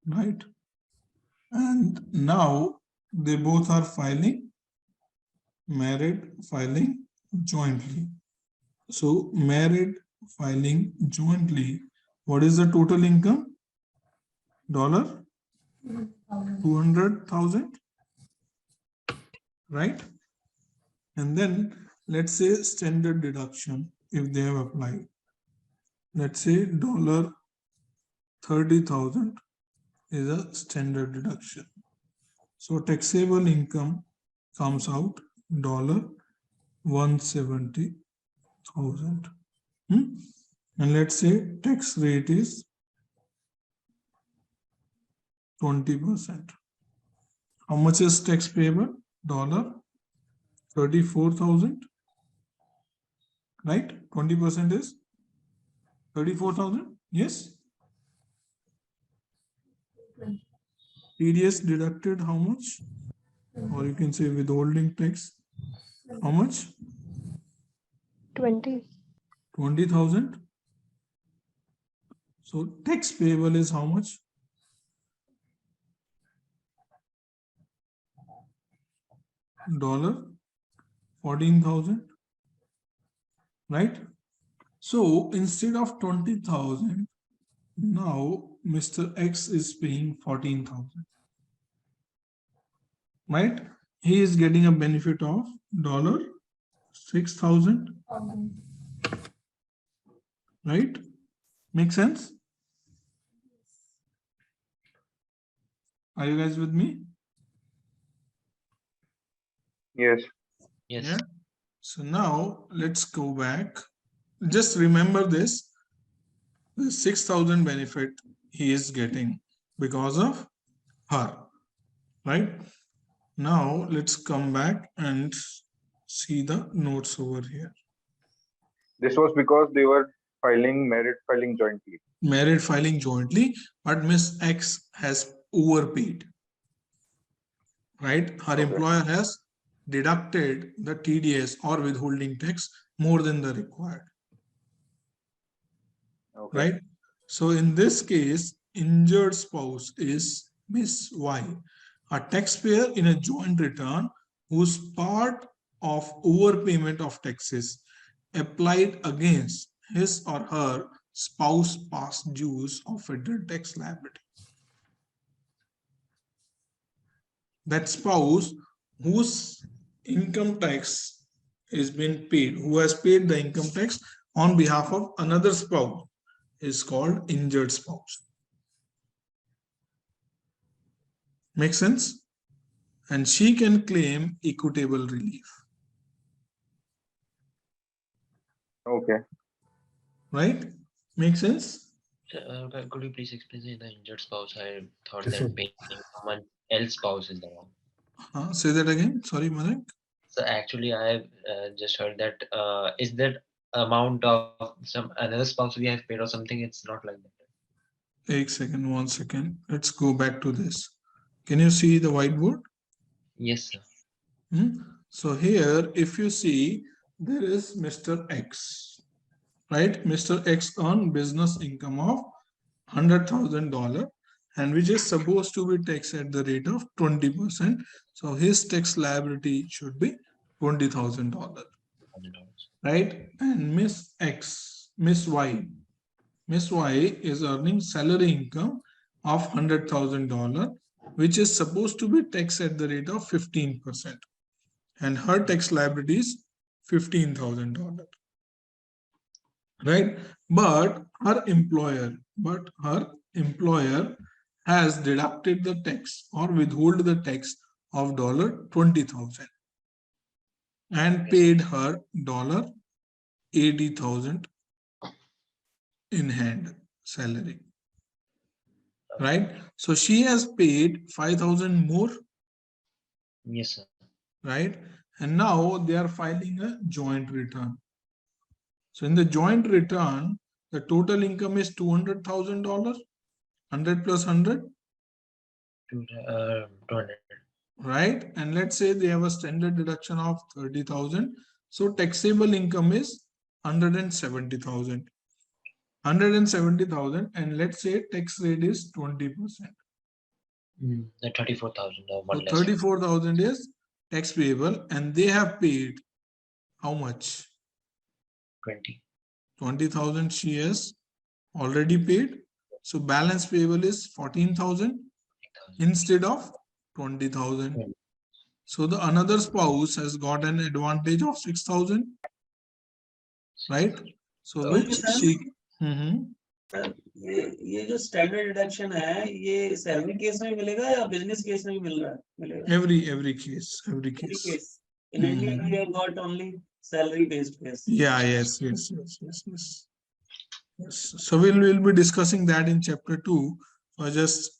right? And now they both are married filing jointly. So married filing jointly, what is the total income? $200,000, right? And then let's say standard deduction, if they have applied, let's say $30,000 is a standard deduction. So taxable income comes out $170,000. And let's say tax rate is 20%. How much is tax payable? $34,000, right? 20% is 34,000. Yes. TDS deducted how much? Or you can say withholding tax. How much? 20,000. So tax payable is how much? $14,000, right? So instead of 20,000, now Mr. X is paying 14,000, right? He is getting a benefit of $6,000, right? Make sense? Are you guys with me? Yes. Yes. Yeah. So now let's go back. Just remember this. The 6,000 benefit he is getting because of her, right? Now let's come back and see the notes over here. This was because they were married filing jointly. Married filing jointly, but Miss X has overpaid, right? Her employer has deducted the TDS or withholding tax more than the required. Okay. Right? So in this case, injured spouse is Miss Y, a taxpayer in a joint return whose part of overpayment of taxes applied against his or her spouse past dues of federal tax liability. That spouse whose income tax is being paid, who has paid the income tax on behalf of another spouse, is called injured spouse. Make sense? And she can claim equitable relief. Okay. Right? Make sense? Could you please explain the injured spouse? I thought Yes, sir. that paying someone else's spouse is the wrong. Say that again. Sorry, Manik. So actually, I just heard that is that amount of some another spouse we have paid or something? It's not like that. 1 second. Let's go back to this. Can you see the whiteboard? Yes, sir. So here, if you see, there is Mr. X, right? Mr. X earned business income of $100,000 and which is supposed to be taxed at the rate of 20%. So his tax liability should be $20,000, right? And Miss Y is earning salary income of $100,000, which is supposed to be taxed at the rate of 15%. And her tax liability is $15,000, right? But her employer has deducted the tax or withhold the tax of $20,000 and paid her $80,000 in hand salary, right? So she has paid 5,000 more. Yes, sir. Right? And now they are filing a joint return. So in the joint return, the total income is $200,000, 100 plus 100, 200. right? And let's say they have a standard deduction of 30,000. So taxable income is 170,000. 170,000, and let's say tax rate is 20%. The 34,000 or one So less. 34,000 is tax payable, and they have paid how much? 20. 20,000 she has already paid. So balance payable is 14,000 instead of 20,000. So the another spouse has got an advantage of 6,000, right? So So which sir, she sir ये जो standard deduction है ये salary case में मिलेगा या business case में भी मिलेगा every case. in India we have got only salary based case. Yeah, yes. So we'll be discussing that in chapter 2. So just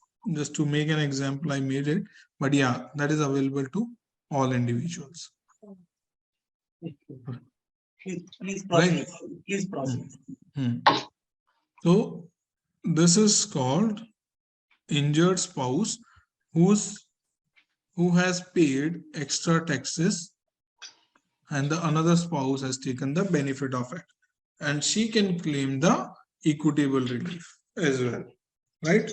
to make an example, I made it, but yeah, that is available to all individuals. Please proceed. Right. Please proceed. So this is called injured spouse who has paid extra taxes, and the another spouse has taken the benefit of it, and she can claim the equitable relief as well, right?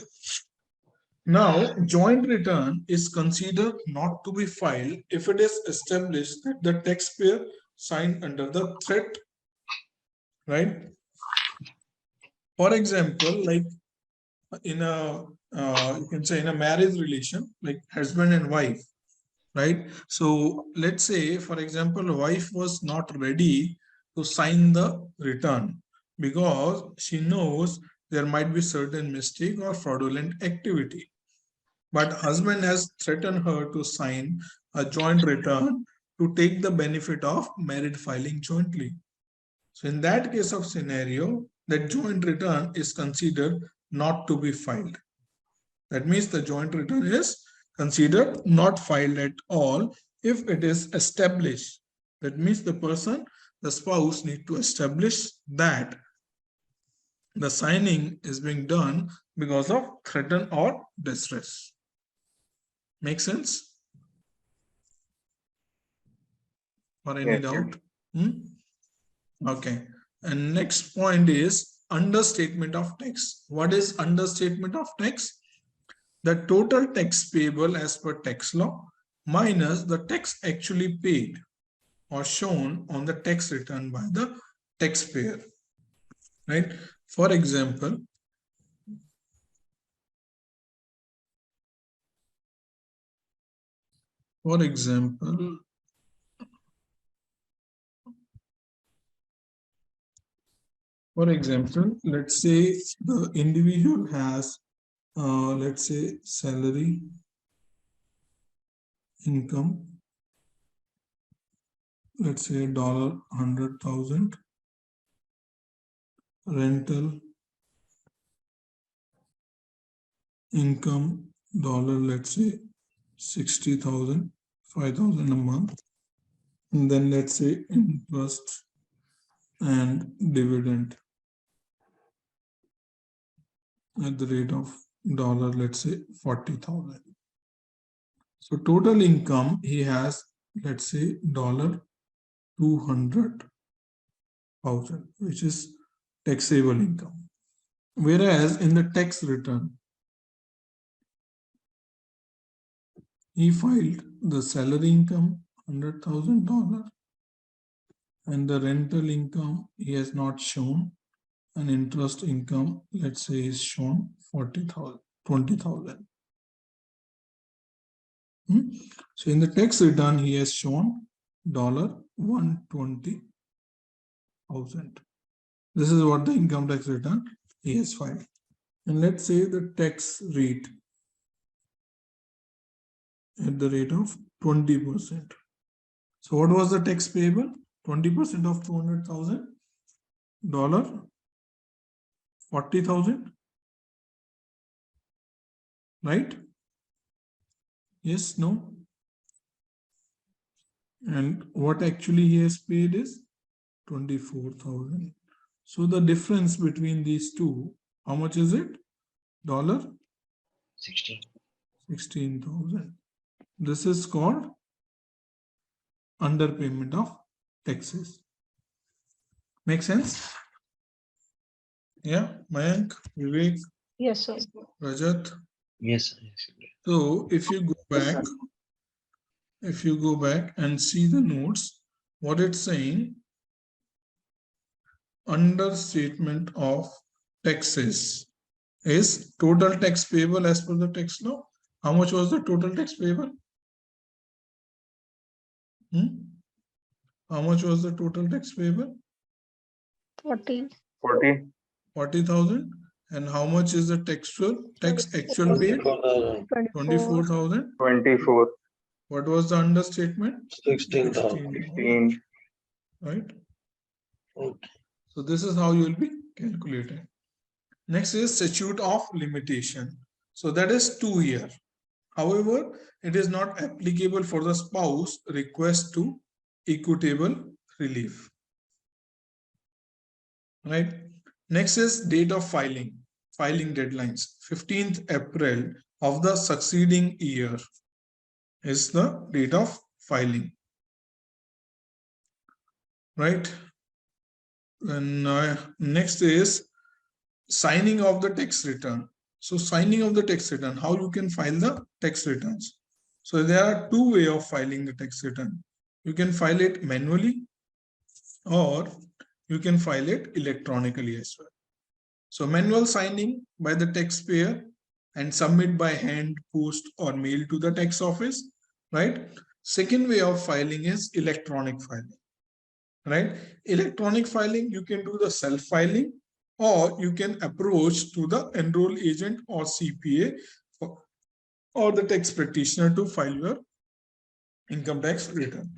Now, joint return is considered not to be filed if it is established that the taxpayer signed under the threat, right? For example, like in a you can say in a marriage relation, like husband and wife, right? So let's say, for example, wife was not ready to sign the return because she knows there might be certain mistake or fraudulent activity. But husband has threatened her to sign a joint return to take the benefit of married filing jointly. So in that case of scenario, that joint return is considered not to be filed. That means the joint return is considered not filed at all if it is established. That means the spouse need to establish that the signing is being done because of threat or distress. Make sense? Or any doubt? Okay. And next point is understatement of tax. What is understatement of tax? The total tax payable as per tax law minus the tax actually paid or shown on the tax return by the taxpayer, right? For example, let's say the individual has, let's say, salary, income, let's say $100,000, rental income, let's say 60,000, 5,000 a month, and then let's say interest and dividend at the rate of let's say 40,000. So total income he has, let's say $200,000, which is taxable income. Whereas in the tax return, he filed the salary income $100,000 and the rental income he has not shown, and interest income, let's say, is shown 40,000, 20,000. So in the tax return, he has shown $120,000. This is what the income tax return he has filed. And let's say the tax rate at the rate of 20%. So what was the tax payable? 20% of $200,000, $40,000, right? Yes, no? And what actually he has paid is 24,000. So the difference between these two, how much is it? $16,000. This is called underpayment of taxes. Make sense? Yeah, Mayank, Vivek, Yes, sir. Rajat. Yes, yes. So if you go back, and see the notes, what it's saying, understatement of taxes is total tax payable as per the tax law. How much was the total tax payable? How much was the total tax payable? 40. 40,000. And how much is the tax actual paid? 24,000. 24. What was the understatement? 16. Right. Okay. So this is how you will be calculating. Next is statute of limitation. So that is 2 years. However, it is not applicable for the spouse request to equitable relief. Right. Next is date of filing deadlines. 15th April of the succeeding year is the date of filing. Right. And next is signing of the tax return. So signing of the tax return, how you can file the tax returns. So there are 2 ways of filing the tax return. You can file it manually or you can file it electronically as well. So manual signing by the taxpayer and submit by hand, post or mail to the tax office, right? Second way of filing is electronic filing, right? Electronic filing, you can do the self-filing or you can approach to the enroll agent or CPA or the tax practitioner to file your income tax return.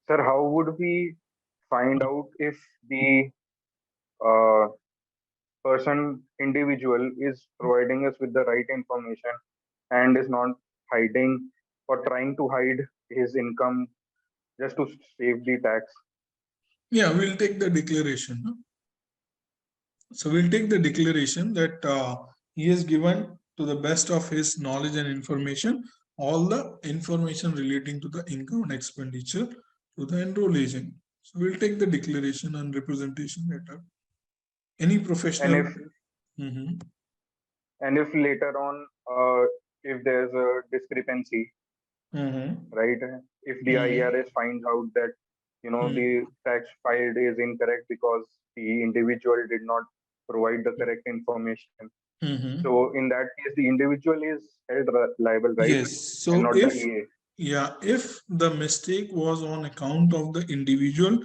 Sir, how would we find out if the individual is providing us with the right information and is not hiding or trying to hide his income just to save the tax? Yeah, we'll take the declaration. No? So we'll take the declaration that he has given to the best of his knowledge and information, all the information relating to the income and expenditure to the enroll agent. So we'll take the declaration and representation letter. Any professional. And if later on, if there's a discrepancy, right? If the IRS finds out that, the tax filed is incorrect because the individual did not provide the correct information. So in that case, the individual is held liable, right? Yes. So and not if the EA. Yeah, if the mistake was on account of the individual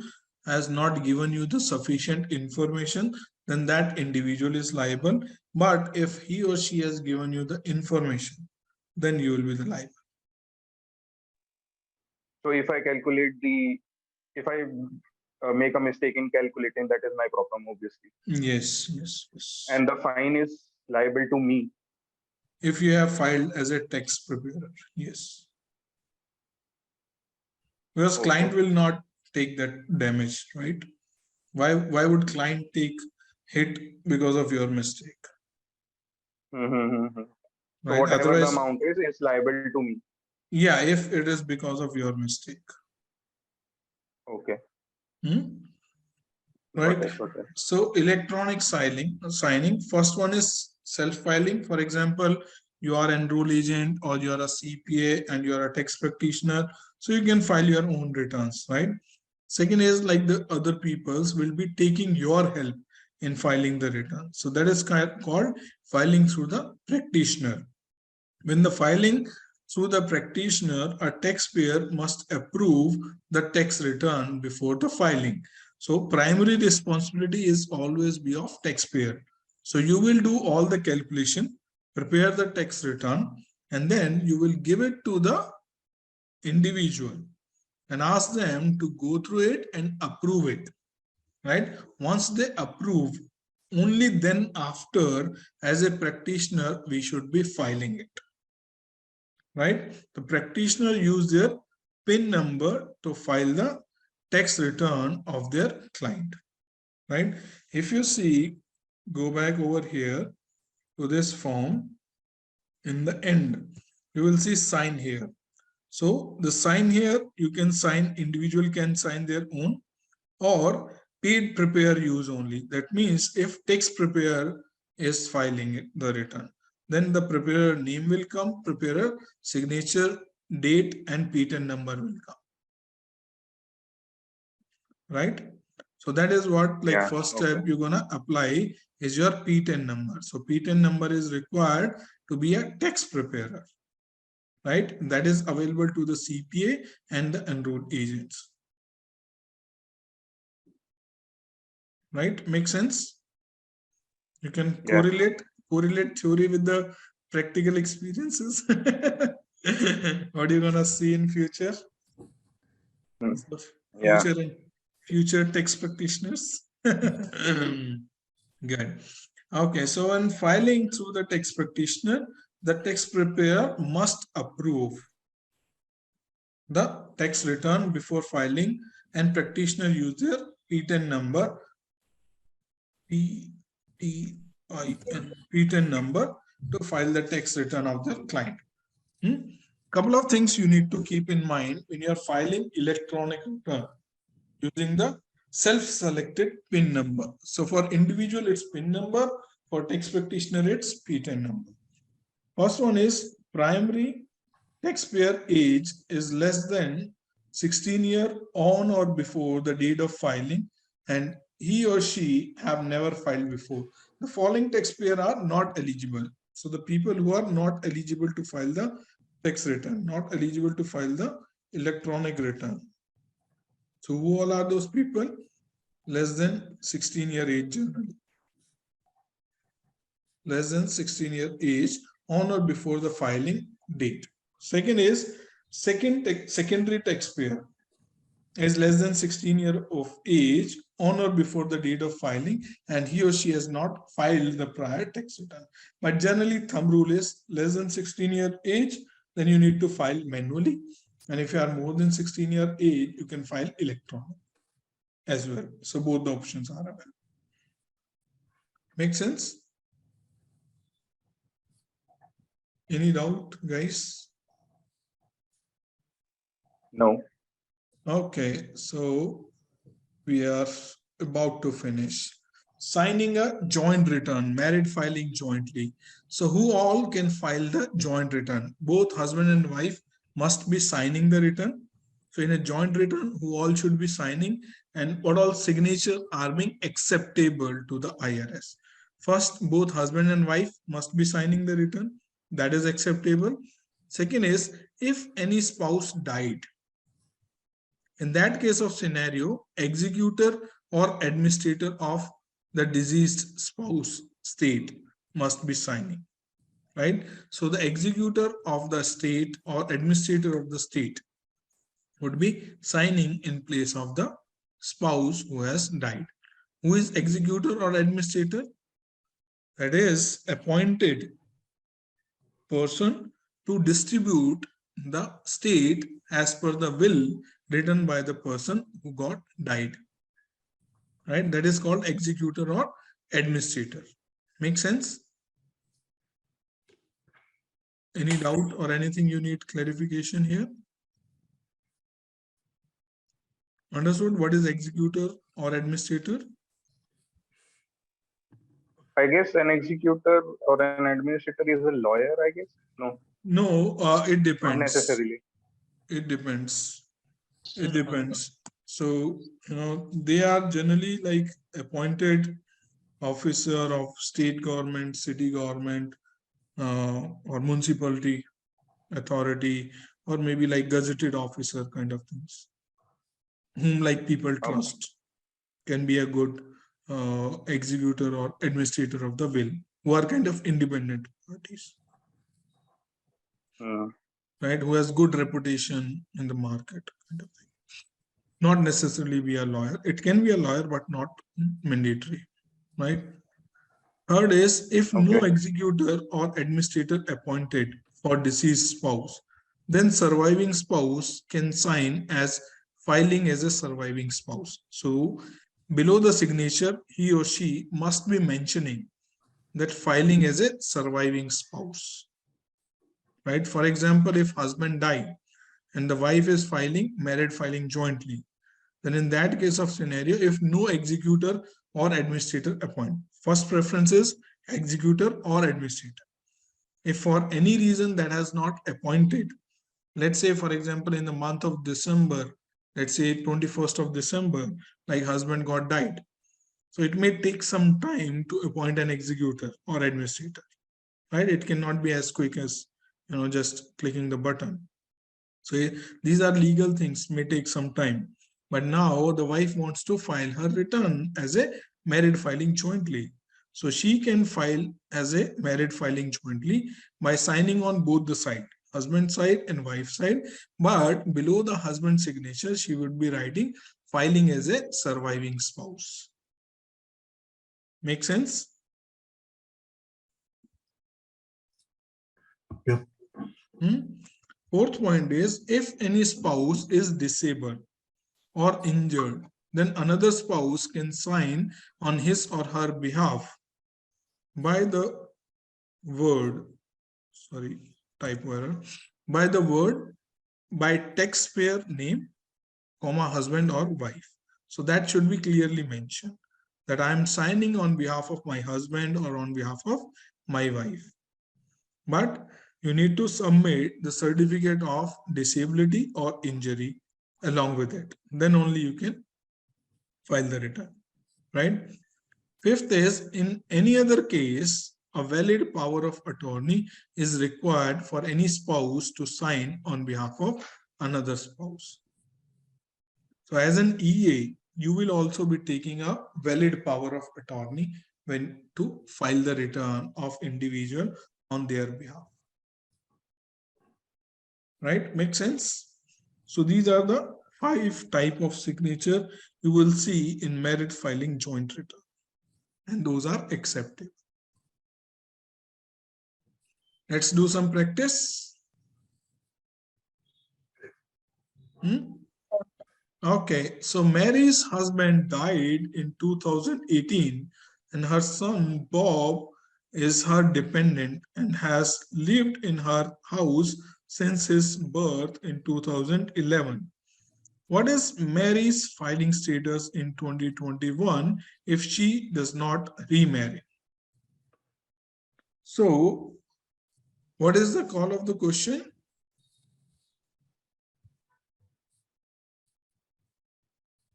has not given you the sufficient information, then that individual is liable. But if he or she has given you the information, then you will be the liable. So if I make a mistake in calculating, that is my problem, obviously. Yes, yes, yes. And the fine is liable to me. If you have filed as a tax preparer, yes. Because client will not take that damage, right? Why would client take hit because of your mistake? Right? So whatever Otherwise, the amount is liable to me. Yeah, if it is because of your mistake. Okay. Right. Okay. So electronic signing, first one is self-filing. For example, you are an enroll agent or you are a CPA and you are a tax practitioner. So you can file your own returns, right? Second is like the other peoples will be taking your help in filing the return. So that is called filing through the practitioner. When the filing through the practitioner, a taxpayer must approve the tax return before the filing. So primary responsibility is always be of taxpayer. So you will do all the calculation, prepare the tax return, and then you will give it to the individual and ask them to go through it and approve it, right? Once they approve, only then after, as a practitioner, we should be filing it, right? The practitioner use their PIN number to file the tax return of their client, right? If you see, go back over here, to this form, in the end, you will see sign here. So the sign here, you can sign, individual can sign their own, or paid preparer use only. That means if tax preparer is filing the return, then the preparer name will come, preparer signature, date, and PTIN number will come. Right? So that is what, like, Yeah, first okay. step you're gonna apply is your PTIN number. So PTIN number is required to be a tax preparer, right? That is available to the CPA and the enrolled agents. Right? Make sense? You can Yeah. correlate theory with the practical experiences. What are you gonna see in future? Hmm. Yeah. Future tax practitioners. Good. Okay, so when filing through the tax practitioner, the tax preparer must approve the tax return before filing, and practitioner use their PTIN number, PTIN number, to file the tax return of the client. Couple of things you need to keep in mind when you are filing electronic return using the self-selected PIN number. So for individual, it's PIN number. For tax practitioner, it's PTIN number. First one is primary taxpayer age is less than 16 years on or before the date of filing, and he or she have never filed before. The following taxpayer are not eligible. So the people who are not eligible to file the tax return, not eligible to file the electronic return. So who all are those people? Less than 16 year age generally. Less than 16 year age on or before the filing date. Second is secondary taxpayer is less than 16 years of age on or before the date of filing, and he or she has not filed the prior tax return. But generally, thumb rule is less than 16 year age, then you need to file manually. And if you are more than 16 year age, you can file electronic as well. So both the options are available. Make sense? Any doubt, guys? No. Okay, so we are about to finish. Signing a joint return, married filing jointly. So who all can file the joint return? Both husband and wife must be signing the return. So in a joint return, who all should be signing, and what all signatures are being acceptable to the IRS? First, both husband and wife must be signing the return. That is acceptable. Second is, if any spouse died, in that case of scenario, executor or administrator of the deceased spouse state must be signing, right? So the executor of the state or administrator of the state would be signing in place of the spouse who has died. Who is executor or administrator? That is appointed person to distribute the state as per the will written by the person who got died, right? That is called executor or administrator. Make sense? Any doubt or anything you need clarification here? Understood what is executor or administrator? I guess an executor or an administrator is a lawyer, I guess. No, it not depends. necessarily. It depends. It depends. So, they are generally like appointed officer of state government, city government, or municipality authority, or maybe like gazetted officer kind of things, whom like people trust, can be a good executor or administrator of the will, who are kind of independent parties, right? Who has good reputation in the market kind of thing. Not necessarily be a lawyer. It can be a lawyer, but not mandatory, right? Third is, if no executor or administrator appointed for deceased spouse, then surviving spouse can sign as filing as a surviving spouse. So below the signature, he or she must be mentioning that filing as a surviving spouse. Right? For example, if husband died and the wife is married filing jointly, then in that case of scenario, if no executor or administrator appoint, first preference is executor or administrator. If for any reason that has not appointed, let's say for example in the month of December, let's say 21st of December, like husband got died, so it may take some time to appoint an executor or administrator, right? It cannot be as quick as just clicking the button. So these are legal things, may take some time. But now the wife wants to file her return as a married filing jointly. So she can file as a married filing jointly by signing on both the side, husband side and wife side. But below the husband signature, she would be writing filing as a surviving spouse. Make sense? Yep. Fourth point is, if any spouse is disabled or injured, then another spouse can sign on his or her behalf by the word, sorry, typo error, by the word, by taxpayer name, comma, husband or wife. So that should be clearly mentioned, that I am signing on behalf of my husband or on behalf of my wife. But you need to submit the certificate of disability or injury along with it. Then only you can file the return, right? Fifth is, in any other case, a valid power of attorney is required for any spouse to sign on behalf of another spouse. So as an EA, you will also be taking a valid power of attorney when to file the return of individual on their behalf. Right? Make sense? So these are the 5 types of signature you will see in married filing joint return, and those are accepted. Let's do some practice. Okay, so Mary's husband died in 2018 and her son Bob is her dependent and has lived in her house since his birth in 2011. What is Mary's filing status in 2021 if she does not remarry? So, what is the call of the question?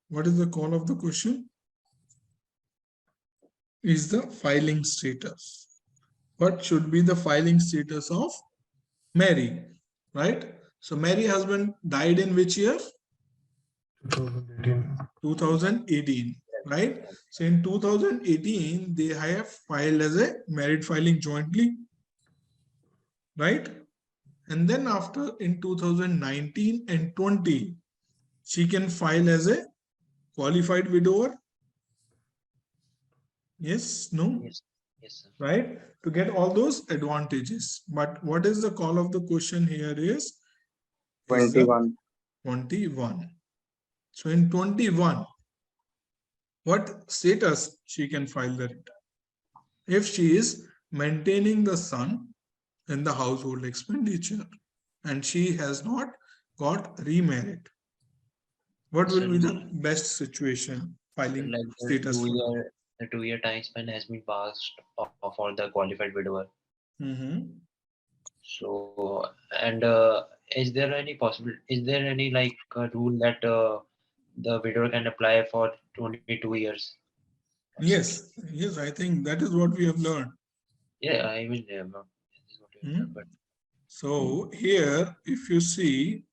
What is the call of the question? Is the filing status. What should be the filing status of Mary, right? So Mary husband died in which year? 2018. 2018, right? So in 2018, they have filed as a married filing jointly, right? And then after in 2019 and 20, she can file as a qualified widower. Yes, no? Yes, yes, sir. Right? To get all those advantages. But what is the call of the question here is 21. 21. So in 21, what status she can file the return? If she is maintaining the son in the household expenditure and she has not got remarried, what will be the best situation filing Like status for? the 2-year time span has been passed for the qualified widower. So, and is there any like rule that the widower can apply for 22 years? Yes, yes, I think that is what we have learned. Yeah, I mean, this is what we have done, but so here, if you see,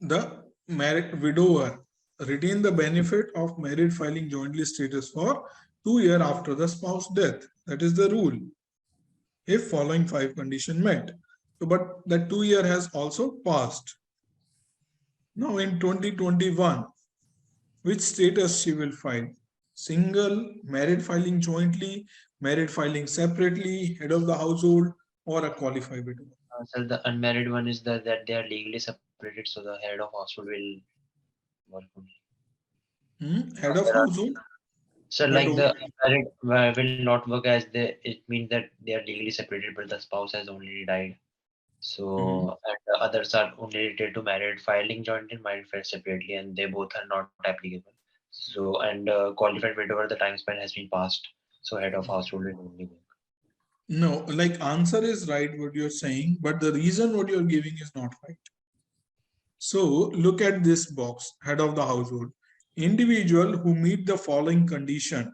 the married widower retain the benefit of married filing jointly status for 2 years after the spouse death. That is the rule, if following 5 conditions met. So, but the 2 year has also passed. Now in 2021, which status she will file? Single, married filing jointly, married filing separately, head of the household, or a qualified widower? so the unmarried one is that they are legally separated, so the head of household will work only. Head of household? So But like the unmarried will not work as it means that they are legally separated, but the spouse has already died. So and the others are only related to married. Filing joint and married filed separately, and they both are not applicable. So and qualified widower, the time span has been passed. So head of household will only work. no, like answer is right what you're saying, but the reason what you're giving is not right. So look at this box, head of the household. Individual who meet the following condition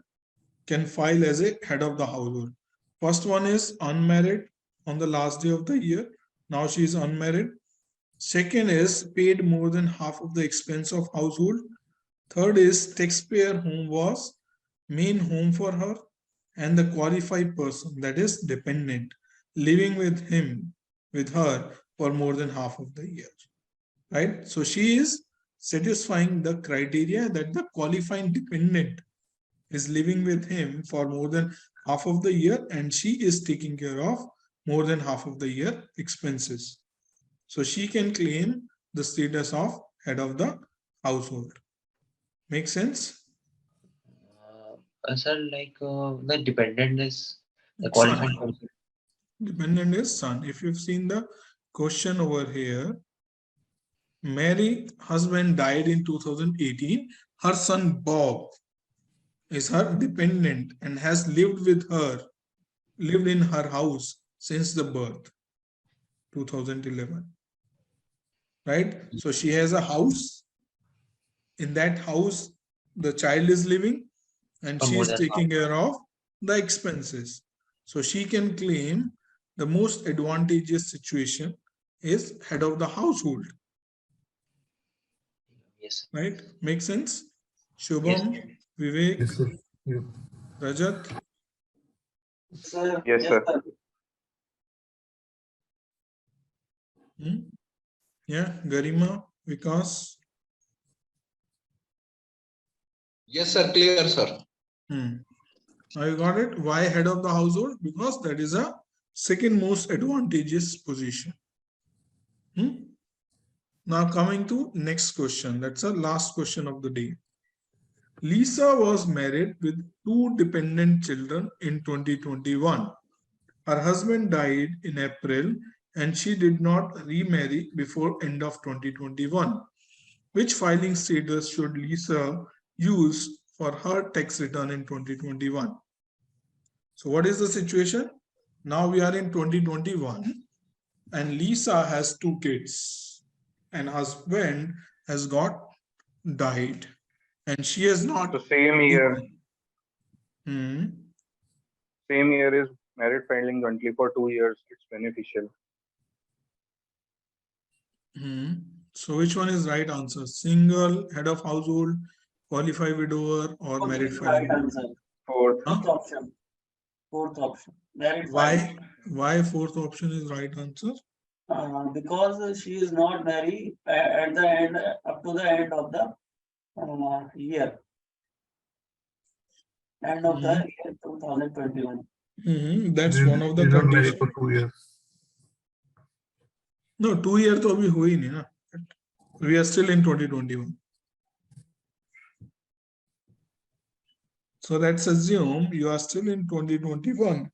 can file as a head of the household. First one is unmarried on the last day of the year. Now she is unmarried. Second is paid more than half of the expense of household. Third is taxpayer home was main home for her, and the qualified person, that is dependent, living with her for more than half of the year. Right? So she is satisfying the criteria that the qualifying dependent is living with him for more than half of the year, and she is taking care of more than half of the year expenses. So she can claim the status of head of the household. Make sense? Sir, like the dependent is the Son. qualified person. Dependent is son. If you've seen the question over here, Mary husband died in 2018. Her son Bob is her dependent and has lived in her house since the birth, 2011. Right? So she has a house. In that house, the child is living and For she more is than taking care of the expenses. So she can claim the most advantageous situation is head of the household. yes. Right? Make sense? Yes. Shubham, Vivek, Yes, sir. Yeah. Rajat. Sir, Yes, sir. Yeah, Garima, Vikas. Yes, sir. Clear, sir. Now you got it. Why head of the household? Because that is a second most advantageous position. Now coming to next question. That's the last question of the day. Lisa was married with 2 dependent children in 2021. Her husband died in April and she did not remarry before end of 2021. Which filing status should Lisa use for her tax return in 2021? So what is the situation? Now we are in 2021 and Lisa has 2 kids and husband has died and she has not. So same year is married filing jointly for 2 years. It's beneficial. So which one is right answer? Single, head of household, qualified widower, or married filing? Right answer. Fourth. Fourth option. Fourth option. Married Why? filing. Why fourth option is right answer? Because she is not married at the end, up to the end of the year. End of the year 2021. That's one of the She's not married conditions. for 2 years. No, 2 years to abhi hui nahi na. We are still in 2021. So let's assume you are still in 2021.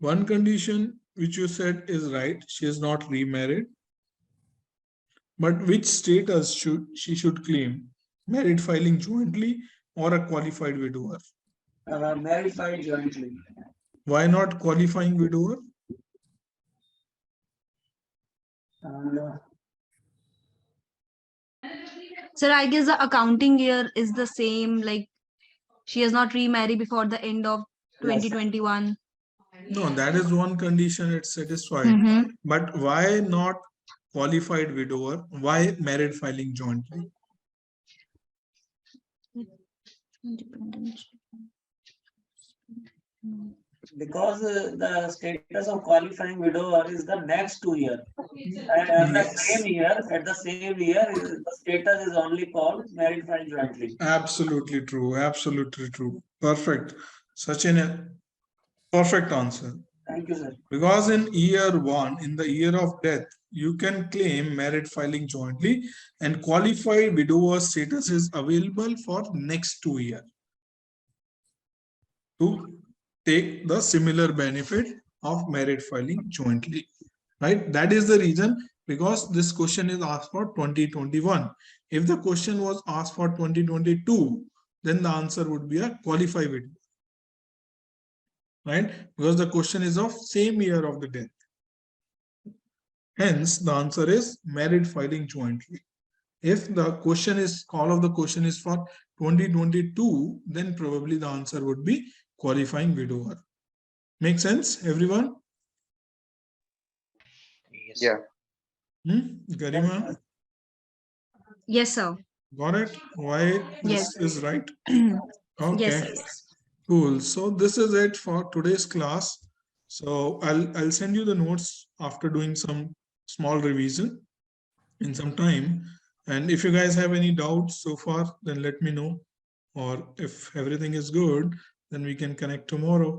One condition which you said is right, she is not remarried. But which status she should claim? Married filing jointly or a qualified widower? Married filing jointly. Why not qualifying widower? Sir, I guess the accounting year is the same, like she has not remarried before the end of 2021. No, that is one condition it's satisfied. But why not qualified widower? Why married filing jointly? Because the status of qualifying widower is the next 2 years. And at the same year, the status is only called married filing jointly. Absolutely true. Absolutely true. Perfect. Such a perfect answer. Thank you, sir. Because in year 1, in the year of death, you can claim married filing jointly, and qualified widower status is available for next 2 years to take the similar benefit of married filing jointly, right? That is the reason, because this question is asked for 2021. If the question was asked for 2022, then the answer would be a qualified widower, right? Because the question is of same year of the death. Hence, the answer is married filing jointly. If the question is, call of the question is for 2022, then probably the answer would be qualifying widower. Make sense, everyone? Yes. Yeah. Garima? Yes, sir. Got it? Why this Yes. is right? Yes, Okay. sir. Yes. Cool. So this is it for today's class. So I'll send you the notes after doing some small revision in some time. And if you guys have any doubts so far, then let me know. Or if everything is good, then we can connect tomorrow.